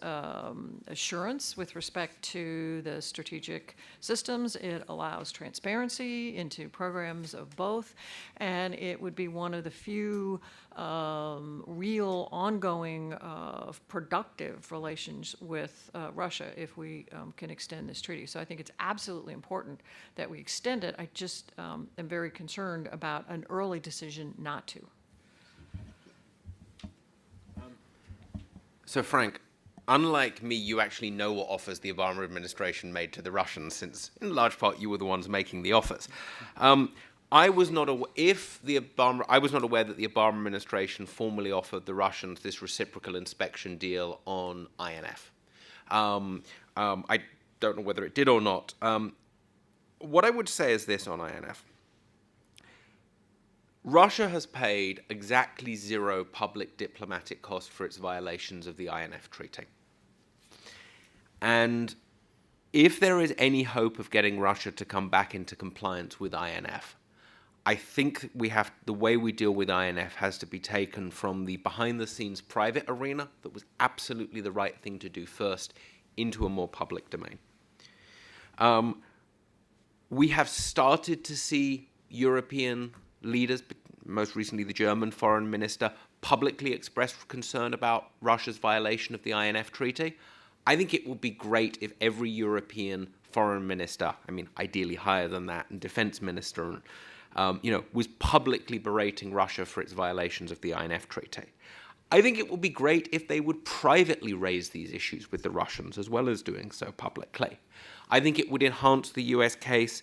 assurance with respect to the strategic systems. It allows transparency into programs of both. And it would be one of the few real ongoing productive relations with Russia if we can extend this treaty. So I think it's absolutely important that we extend it. I just am very concerned about an early decision not to. So Frank, unlike me, you actually know what offers the Obama administration made to the Russians, since in large part you were the ones making the offers. I was not aware that the Obama administration formally offered the Russians this reciprocal inspection deal on INF. I don't know whether it did or not. What I would say is this on INF. Russia has paid exactly zero public diplomatic cost for its violations of the INF Treaty. And if there is any hope of getting Russia to come back into compliance with INF, I think the way we deal with INF has to be taken from the behind-the-scenes private arena that was absolutely the right thing to do first into a more public domain. We have started to see European leaders, most recently the German foreign minister, publicly express concern about Russia's violation of the INF Treaty. I think it would be great if every European foreign minister, I mean, ideally higher than that, and defense minister, was publicly berating Russia for its violations of the INF Treaty. I think it would be great if they would privately raise these issues with the Russians, as well as doing so publicly. I think it would enhance the US case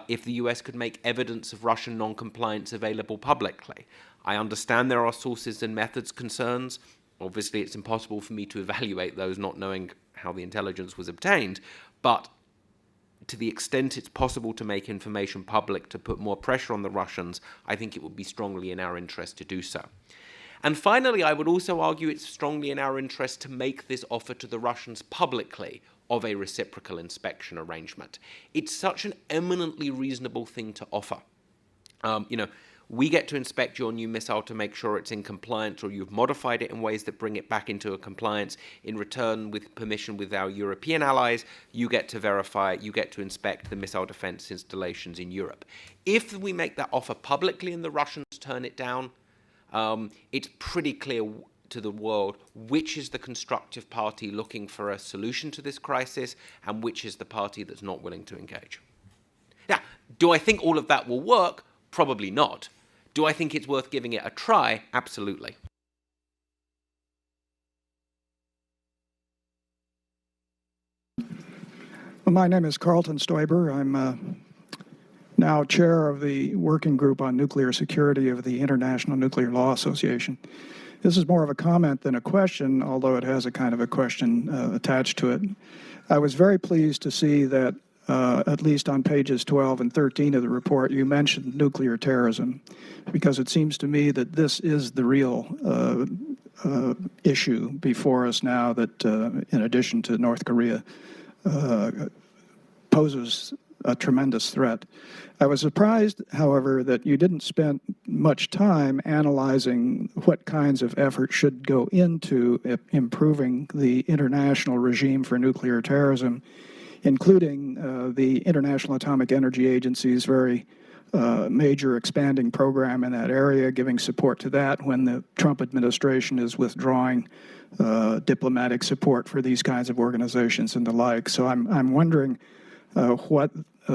if the US could make evidence of Russian non-compliance available publicly. I understand there are sources and methods concerns. Obviously, it's impossible for me to evaluate those not knowing how the intelligence was obtained, but to the extent it's possible to make information public to put more pressure on the Russians, I think it would be strongly in our interest to do so. And finally, I would also argue it's strongly in our interest to make this offer to the Russians publicly of a reciprocal inspection arrangement. It's such an eminently reasonable thing to offer. We get to inspect your new missile to make sure it's in compliance, or you've modified it in ways that bring it back into a compliance. In return, with permission with our European allies, you get to verify, you get to inspect the missile defense installations in Europe. If we make that offer publicly and the Russians turn it down, it's pretty clear to the world which is the constructive party looking for a solution to this crisis and which is the party that's not willing to engage. Now, do I think all of that will work? Probably not. Do I think it's worth giving it a try? Absolutely. Well, my name is Carlton Stoiber. I'm now chair of the Working Group on Nuclear Security of the International Nuclear Law Association. This is more of a comment than a question, although it has a kind of a question attached to it. I was very pleased to see that at least on pages 12 and 13 of the report, you mentioned nuclear terrorism, because it seems to me that this is the real issue before us now that, in addition to North Korea, poses a tremendous threat. I was surprised, however, that you didn't spend much time analyzing what kinds of efforts should go into improving the international regime for nuclear terrorism, including the International Atomic Energy Agency's very major expanding program in that area, giving support to that when the Trump administration is withdrawing diplomatic support for these kinds of organizations and the like. So I'm wondering what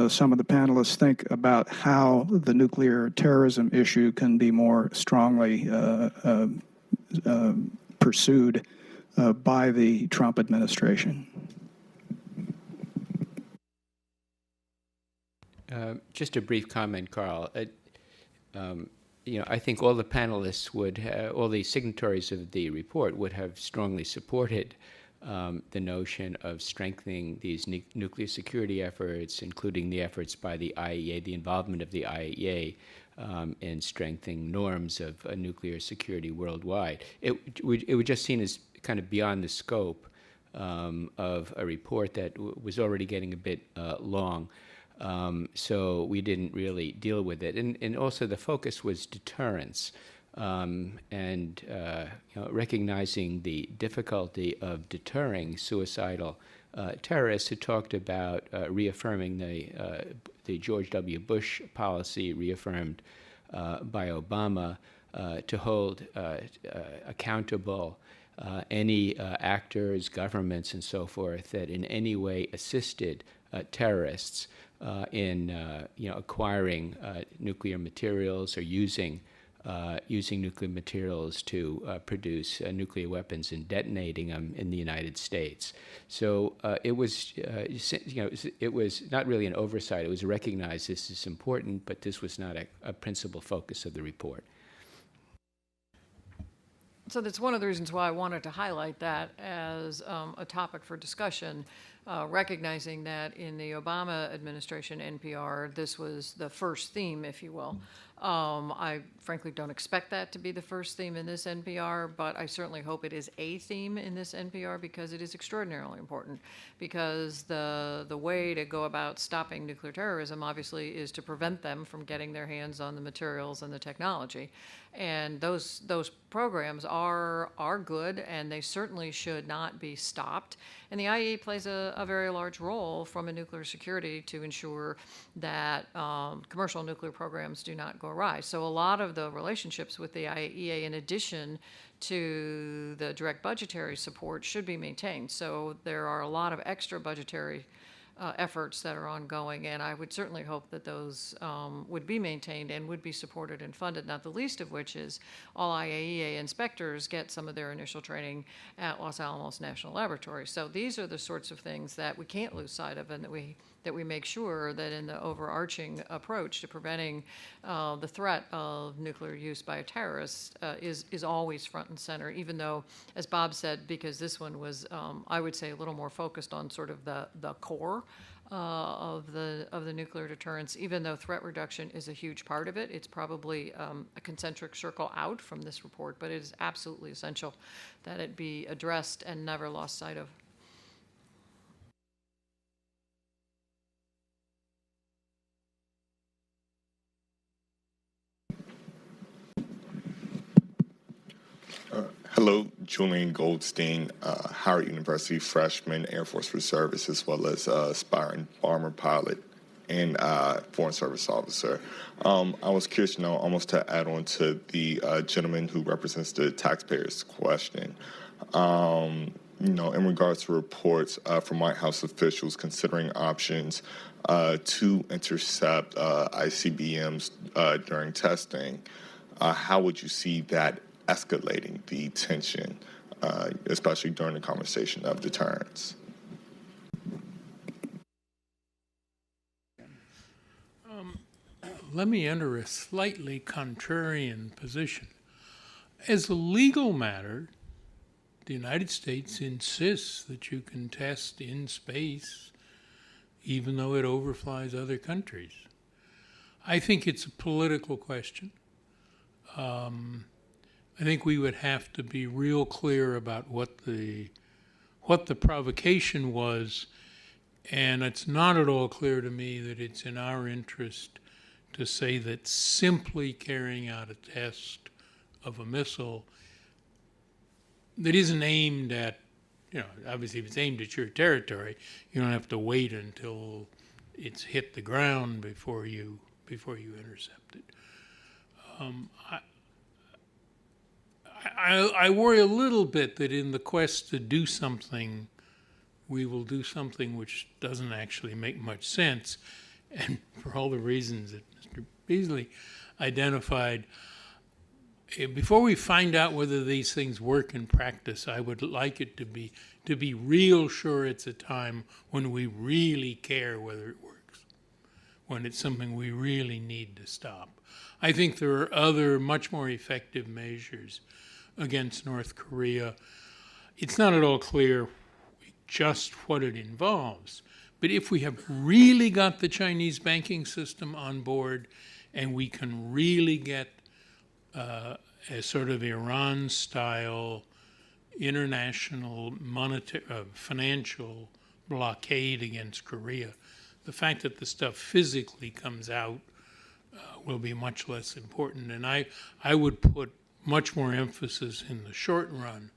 some of the panelists think about how the nuclear terrorism issue can be more strongly pursued by the Trump administration? Just a brief comment, Carl. I think all the panelists all the signatories of the report would have strongly supported the notion of strengthening these nuclear security efforts, including the efforts by the IAEA, the involvement of the IAEA in strengthening norms of nuclear security worldwide. It would just seem as kind of beyond the scope of a report that was already getting a bit long. So we didn't really deal with it. And also the focus was deterrence and recognizing the difficulty of deterring suicidal terrorists. It talked about reaffirming the George W. Bush policy reaffirmed by Obama to hold accountable any actors, governments, and so forth that in any way assisted terrorists in acquiring nuclear materials or using nuclear materials to produce nuclear weapons and detonating them in the United States. So it was not really an oversight. It was recognized this is important, but this was not a principal focus of the report. So that's one of the reasons why I wanted to highlight that as a topic for discussion, recognizing that in the Obama administration NPR, this was the first theme, if you will. I frankly don't expect that to be the first theme in this NPR, but I certainly hope it is a theme in this NPR because it is extraordinarily important. Because the way to go about stopping nuclear terrorism, obviously, is to prevent them from getting their hands on the materials and the technology. And those programs are good, and they certainly should not be stopped. And the IAEA plays a very large role from a nuclear security to ensure that commercial nuclear programs do not go awry. So a lot of the relationships with the IAEA, in addition to the direct budgetary support, should be maintained. So there are a lot of extra budgetary efforts that are ongoing, and I would certainly hope that those would be maintained and would be supported and funded, not the least of which is all IAEA inspectors get some of their initial training at Los Alamos National Laboratory. So these are the sorts of things that we can't lose sight of, and that we make sure that in the overarching approach to preventing the threat of nuclear use by a terrorist is always front and center, even though, as Bob said, because this one was, I would say, a little more focused on sort of the core of the nuclear deterrence. Even though threat reduction is a huge part of it, it's probably a concentric circle out from this report, but it is absolutely essential that it be addressed and never lost sight of. Hello, Julian Goldstein, Howard University freshman, Air Force Reservist, as well as aspiring bomber pilot and Foreign Service officer. I was curious to know, almost to add on to the gentleman who represents the taxpayers' question. In regards to reports from White House officials considering options to intercept ICBMs during testing, how would you see that escalating the tension, especially during the conversation of deterrence? Let me enter a slightly contrarian position. As a legal matter, the United States insists that you can test in space even though it overflies other countries. I think it's a political question. I think we would have to be real clear about what the provocation was, and it's not at all clear to me that it's in our interest to say that simply carrying out a test of a missile that isn't aimed at, obviously if it's aimed at your territory, you don't have to wait until it's hit the ground before you intercept it. I worry a little bit that in the quest to do something, we will do something which doesn't actually make much sense. And for all the reasons that Mr. Beasley identified, before we find out whether these things work in practice, I would like it to be real sure it's a time when we really care whether it works, when it's something we really need to stop. I think there are other much more effective measures against North Korea. It's not at all clear just what it involves, but if we have really got the Chinese banking system on board and we can really get a sort of Iran-style international monetary, financial blockade against Korea, the fact that the stuff physically comes out will be much less important. And I would put much more emphasis in the short run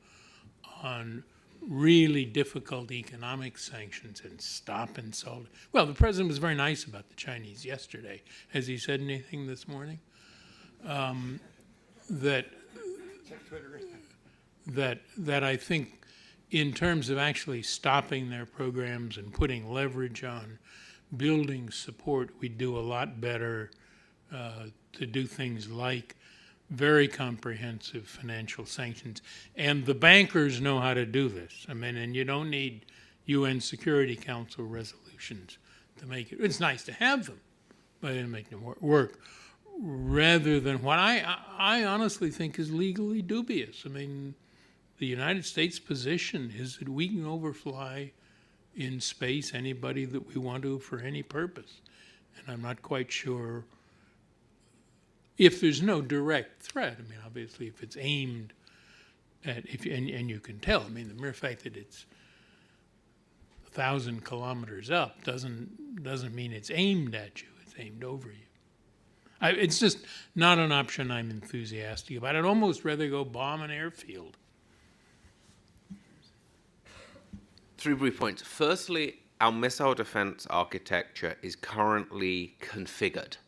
on really difficult economic sanctions and stop insulting. Well, the president was very nice about the Chinese yesterday. Has he said anything this morning? That I think in terms of actually stopping their programs and putting leverage on building support, we do a lot better to do things like very comprehensive financial sanctions. And the bankers know how to do this. I mean, and you don't need UN Security Council resolutions to make it. It's nice to have them, but it make them work. Rather than what I honestly think is legally dubious. I mean, the United States position is that we can overfly in space anybody that we want to for any purpose. And I'm not quite sure if there's no direct threat. I mean, obviously, if it's aimed at, and you can tell, I mean, the mere fact that it's 1,000 kilometers up doesn't mean it's aimed at you, it's aimed over you. It's just not an option I'm enthusiastic about. I'd almost rather go bomb an airfield. 3 brief points. Firstly, our missile defense architecture is currently configured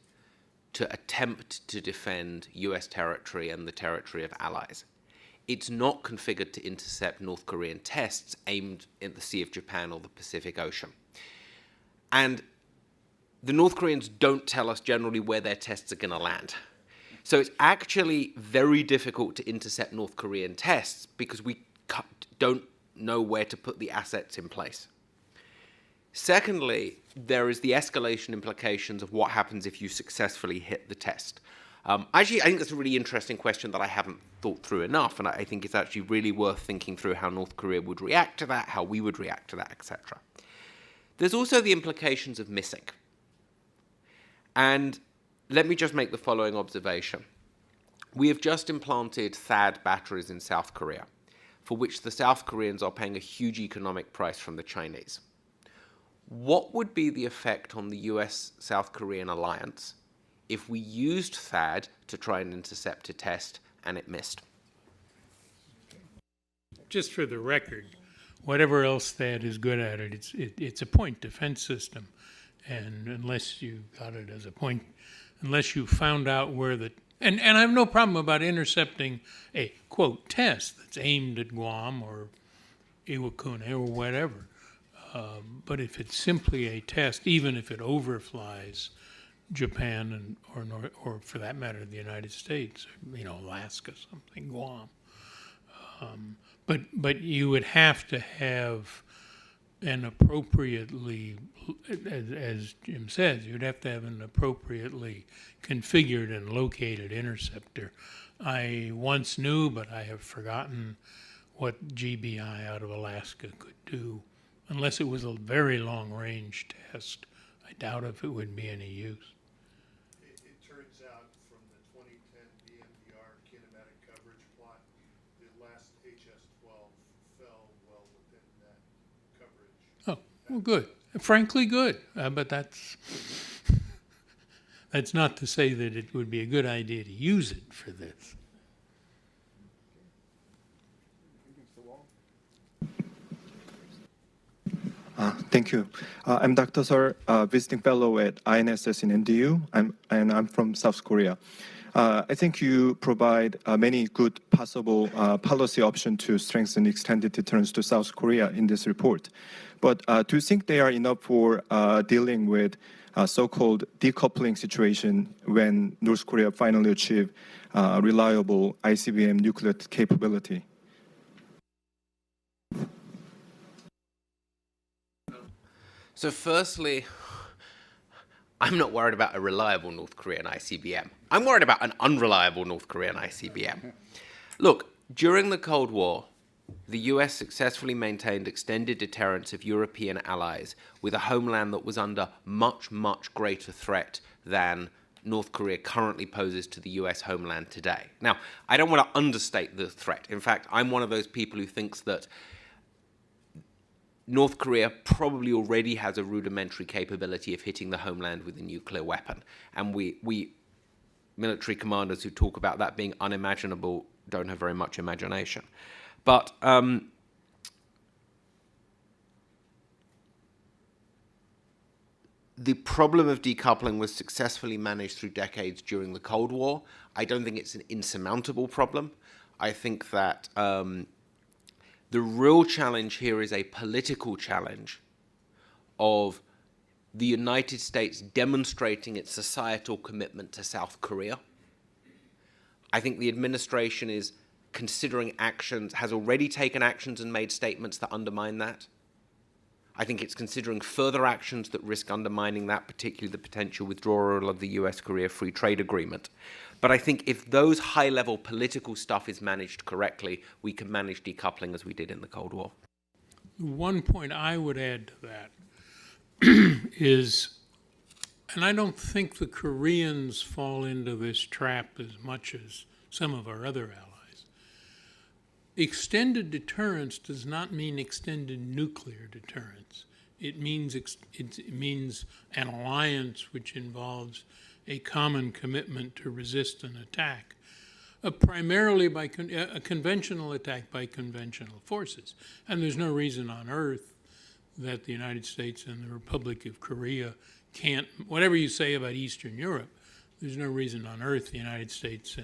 to attempt to defend US territory and the territory of allies. It's not configured to intercept North Korean tests aimed at the Sea of Japan or the Pacific Ocean. And the North Koreans don't tell us generally where their tests are going to land. So it's actually very difficult to intercept North Korean tests because we don't know where to put the assets in place. Secondly, there is the escalation implications of what happens if you successfully hit the test. Actually, I think that's a really interesting question that I haven't thought through enough, and I think it's actually really worth thinking through how North Korea would react to that, how we would react to that, etc. There's also the implications of missing. And let me just make the following observation. We have just implanted THAAD batteries in South Korea, for which the South Koreans are paying a huge economic price from the Chinese. What would be the effect on the US-South Korean alliance if we used THAAD to try and intercept a test and it missed? Just for the record, whatever else THAAD is good at it's a point defense system. And unless you got it as a point, unless you found out where the, and I have no problem about intercepting a, quote, test that's aimed at Guam or Iwakuni or whatever. But if it's simply a test, even if it overflies Japan or for that matter, the United States, Alaska, something, Guam. But you would have to have an appropriately, as Jim says, you'd have to have an appropriately configured and located interceptor. I once knew, but I have forgotten what GBI out of Alaska could do. Unless it was a very long-range test, I doubt if it would be any use. It turns out from the 2010 DMDR kinematic coverage plot, the last HS-12 fell well within that coverage. Oh, well, good. Frankly, good. But that's not to say that it would be a good idea to use it for this. Thank you. I'm Dr. Sir, visiting fellow at INSS in NDU, and I'm from South Korea. I think you provide many good possible policy options to strengthen extended deterrence to South Korea in this report. But do you think they are enough for dealing with so-called decoupling situation when North Korea finally achieve reliable ICBM nuclear capability? So firstly, I'm not worried about a reliable North Korean ICBM. I'm worried about an unreliable North Korean ICBM. Look, during the Cold War, the US successfully maintained extended deterrence of European allies with a homeland that was under much, much greater threat than North Korea currently poses to the US homeland today. Now, I don't want to understate the threat. In fact, I'm one of those people who thinks that North Korea probably already has a rudimentary capability of hitting the homeland with a nuclear weapon. And we military commanders who talk about that being unimaginable don't have very much imagination. But the problem of decoupling was successfully managed through decades during the Cold War. I don't think it's an insurmountable problem. I think that the real challenge here is a political challenge of the United States demonstrating its societal commitment to South Korea. I think the administration is considering actions, has already taken actions and made statements that undermine that. I think it's considering further actions that risk undermining that, particularly the potential withdrawal of the US-Korea Free Trade Agreement. But I think if those high-level political stuff is managed correctly, we can manage decoupling as we did in the Cold War. One point I would add to that is, and I don't think the Koreans fall into this trap as much as some of our other allies. Extended deterrence does not mean extended nuclear deterrence. It means an alliance which involves a common commitment to resist an attack, primarily by a conventional attack by conventional forces. And there's no reason on earth that the United States and the Republic of Korea can't, whatever you say about Eastern Europe, there's no reason on earth the United States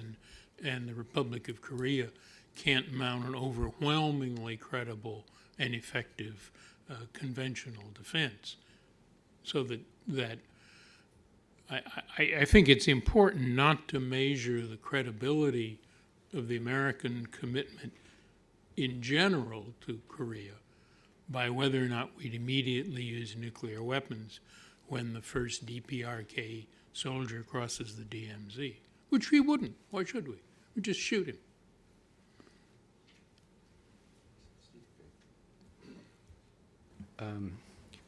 and the Republic of Korea can't mount an overwhelmingly credible and effective conventional defense. So that I think it's important not to measure the credibility of the American commitment in general to Korea by whether or not we'd immediately use nuclear weapons when the first DPRK soldier crosses the DMZ, which we wouldn't. Why should we? We'd just shoot him.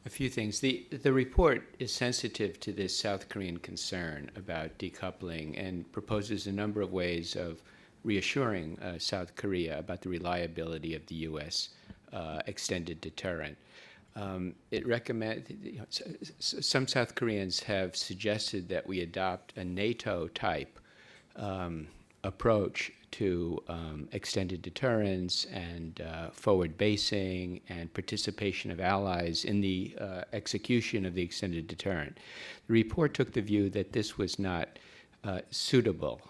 A few things. The report is sensitive to this South Korean concern about decoupling and proposes a number of ways of reassuring South Korea about the reliability of the U.S. Extended deterrent. It recommends, some South Koreans have suggested that we adopt a NATO-type approach to extended deterrence and forward basing and participation of allies in the execution of the extended deterrent. The report took the view that this was not suitable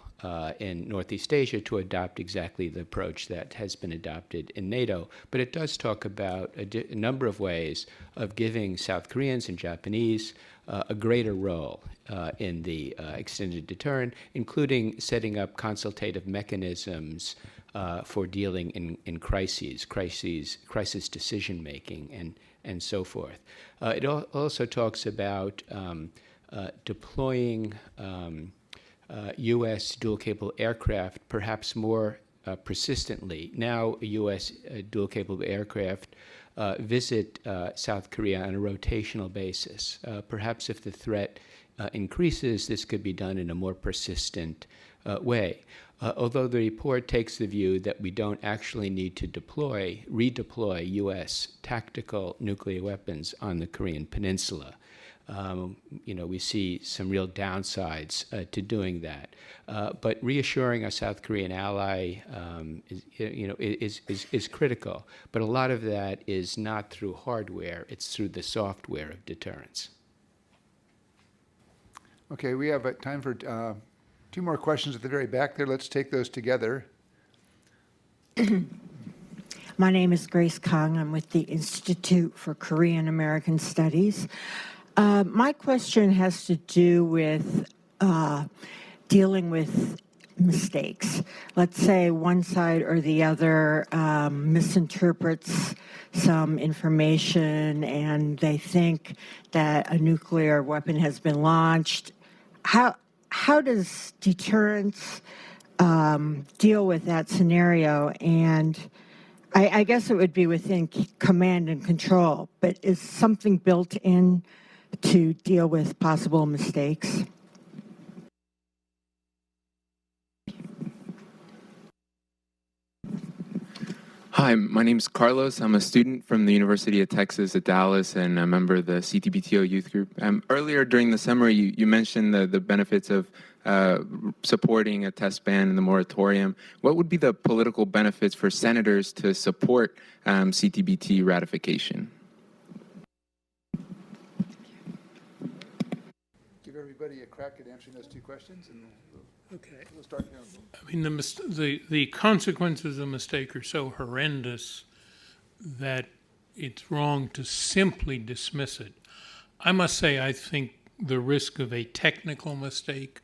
in Northeast Asia to adopt exactly the approach that has been adopted in NATO, but it does talk about a number of ways of giving South Koreans and Japanese a greater role in the extended deterrent, including setting up consultative mechanisms for dealing in crisis decision-making, and so forth. It also talks about deploying U.S. dual-capable aircraft perhaps more persistently. Now, U.S. dual-capable aircraft visit South Korea on a rotational basis. Perhaps if the threat increases, this could be done in a more persistent way. Although the report takes the view that we don't actually need to redeploy U.S. tactical nuclear weapons on the Korean Peninsula. We see some real downsides to doing that. But reassuring a South Korean ally is critical. But a lot of that is not through hardware, it's through the software of deterrence. Okay, we have time for Two more questions at the very back there. Let's take those together. My name is Grace Kong. I'm with the Institute for Korean American Studies. My question has to do with dealing with mistakes. Let's say one side or the other misinterprets some information and they think that a nuclear weapon has been launched. How does deterrence deal with that scenario? And I guess it would be within command and control, but is something built in to deal with possible mistakes? Hi, my name is Carlos. I'm a student from the University of Texas at Dallas and a member of the CTBTO youth group. Earlier during the summer, you mentioned the benefits of supporting a test ban and the moratorium. What would be the political benefits for senators to support CTBT ratification? Give everybody a crack at answering those two questions, and Okay. we'll start here. I mean, the consequences of a mistake are so horrendous that it's wrong to simply dismiss it. I must say, I think the risk of a technical mistake,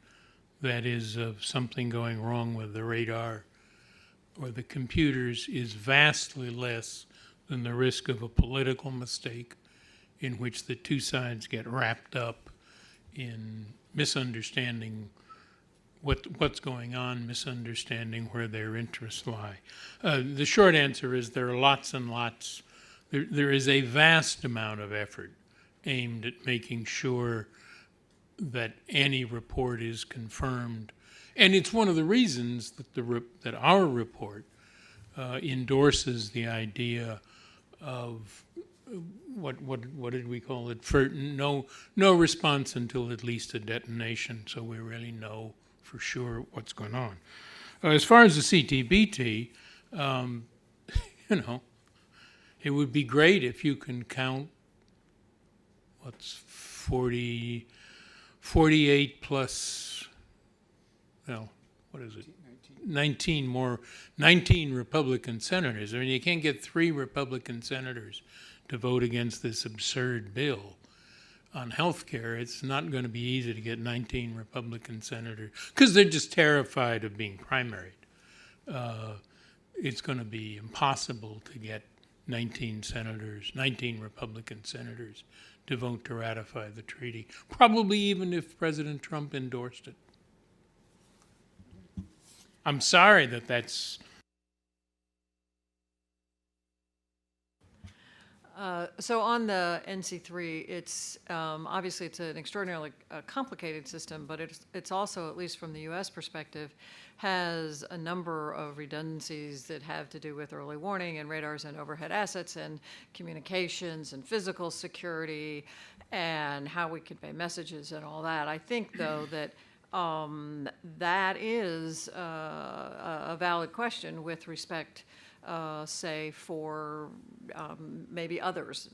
that is, of something going wrong with the radar or the computers, is vastly less than the risk of a political mistake in which the two sides get wrapped up in misunderstanding what's going on, misunderstanding where their interests lie. The short answer is there are lots and lots. There is a vast amount of effort aimed at making sure that any report is confirmed. And it's one of the reasons that that our report endorses the idea of what did we call it? No response until at least a detonation, so we really know for sure what's going on. As far as the CTBT, it would be great if you can count what's 48 plus, well, what is it? 19 Republican senators. I mean, you can't get 3 Republican senators to vote against this absurd bill on health care. It's not going to be easy to get 19 Republican senators because they're just terrified of being primaried. It's going to be impossible to get 19 Republican senators to vote to ratify the treaty, probably even if President Trump endorsed it. I'm sorry that's... So on the NC3, it's obviously it's an extraordinarily complicated system, but it's also, at least from the U.S. perspective, has a number of redundancies that have to do with early warning and radars and overhead assets and communications and physical security and how we convey messages and all that. I think, though, that that is a valid question with respect say for maybe others,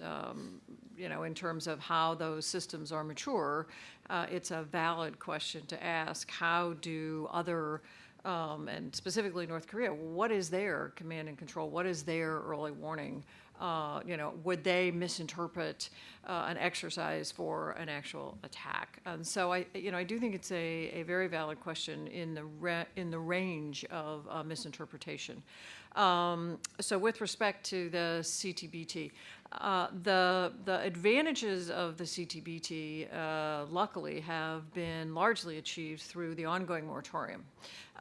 in terms of how those systems are mature. It's a valid question to ask. How do other, and specifically North Korea, what is their command and control? What is their early warning? Would they misinterpret an exercise for an actual attack? And so I do think it's a very valid question in the range of misinterpretation. So with respect to the CTBT, the advantages of the CTBT, luckily, have been largely achieved through the ongoing moratorium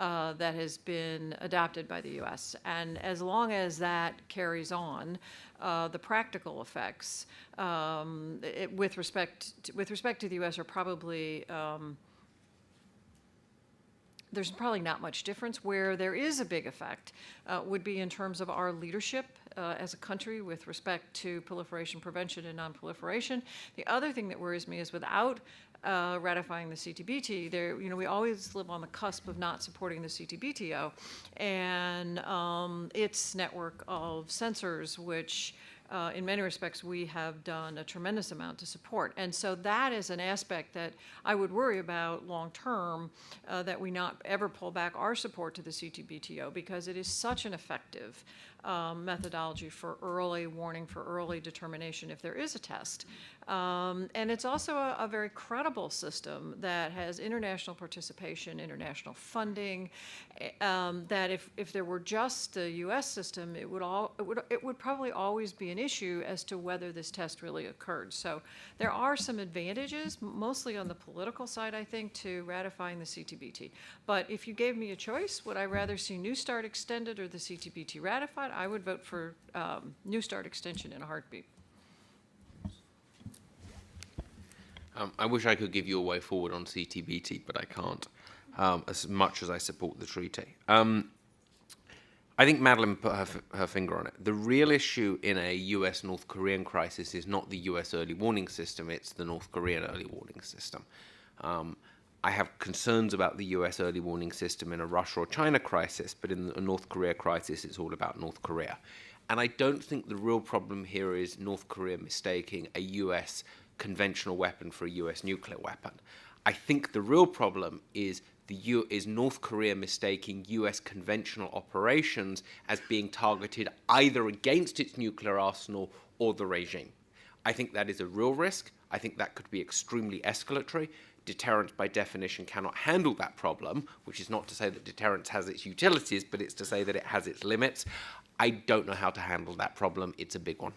that has been adopted by the U.S. And as long as that carries on, the practical effects with respect to the U.S. are probably there's probably not much difference. Where there is a big effect would be in terms of our leadership as a country with respect to proliferation prevention and non-proliferation. The other thing that worries me is without ratifying the CTBT, we always live on the cusp of not supporting the CTBTO and its network of sensors, which in many respects, we have done a tremendous amount to support. And so that is an aspect that I would worry about long-term, that we not ever pull back our support to the CTBTO, because it is such an effective methodology for early warning, for early determination if there is a test. And it's also a very credible system that has international participation, international funding, that if there were just a U.S. system, it would probably always be an issue as to whether this test really occurred. So there are some advantages, mostly on the political side, I think, to ratifying the CTBT. But if you gave me a choice, would I rather see New START extended or the CTBT ratified? I would vote for New START extension in a heartbeat. I wish I could give you a way forward on CTBT, but I can't, as much as I support the treaty. I think Madeline put her finger on it. The real issue in a US-North Korean crisis is not the US early warning system, it's the North Korean early warning system. I have concerns about the US early warning system in a Russia or China crisis, but in a North Korea crisis, it's all about North Korea. And I don't think the real problem here is North Korea mistaking a US conventional weapon for a US nuclear weapon. I think the real problem is North Korea mistaking US conventional operations as being targeted either against its nuclear arsenal or the regime. I think that is a real risk. I think that could be extremely escalatory. Deterrence, by definition, cannot handle that problem, which is not to say that deterrence has its utilities, but it's to say that it has its limits. I don't know how to handle that problem. It's a big one.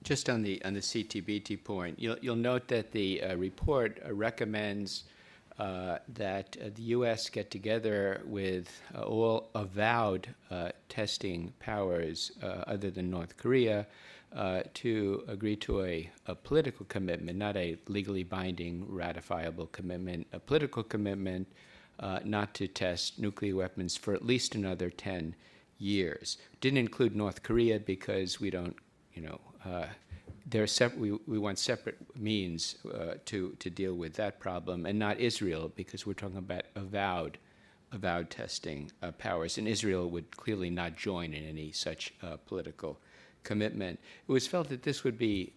Just on the CTBT point, you'll note that the report recommends that the U.S. get together with all avowed testing powers other than North Korea to agree to a political commitment, not a legally binding, ratifiable commitment, a political commitment not to test nuclear weapons for at least another 10 years. Didn't include North Korea because we don't, we want separate means to deal with that problem, and not Israel because we're talking about avowed testing powers, and Israel would clearly not join in any such political commitment. It was felt that this would be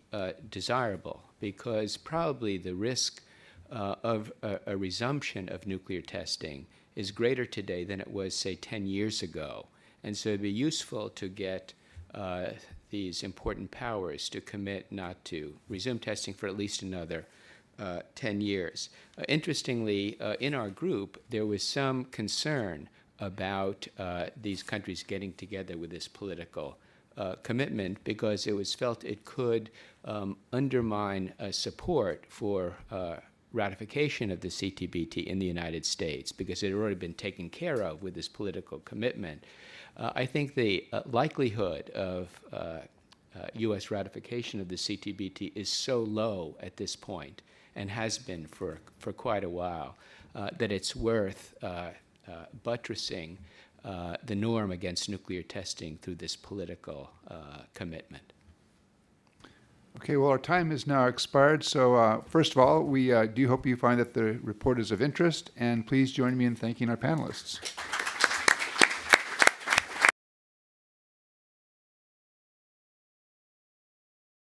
desirable because probably the risk of a resumption of nuclear testing is greater today than it was, say, 10 years ago. And so it'd be useful to get these important powers to commit not to resume testing for at least another 10 years. Interestingly, in our group, there was some concern about these countries getting together with this political commitment because it was felt it could undermine support for ratification of the CTBT in the United States because it had already been taken care of with this political commitment. I think the likelihood of U.S. ratification of the CTBT is so low at this point and has been for quite a while that it's worth buttressing the norm against nuclear testing through this political commitment. Okay, well, our time has now expired. So first of all, we do hope you find that the report is of interest, and please join me in thanking our panelists.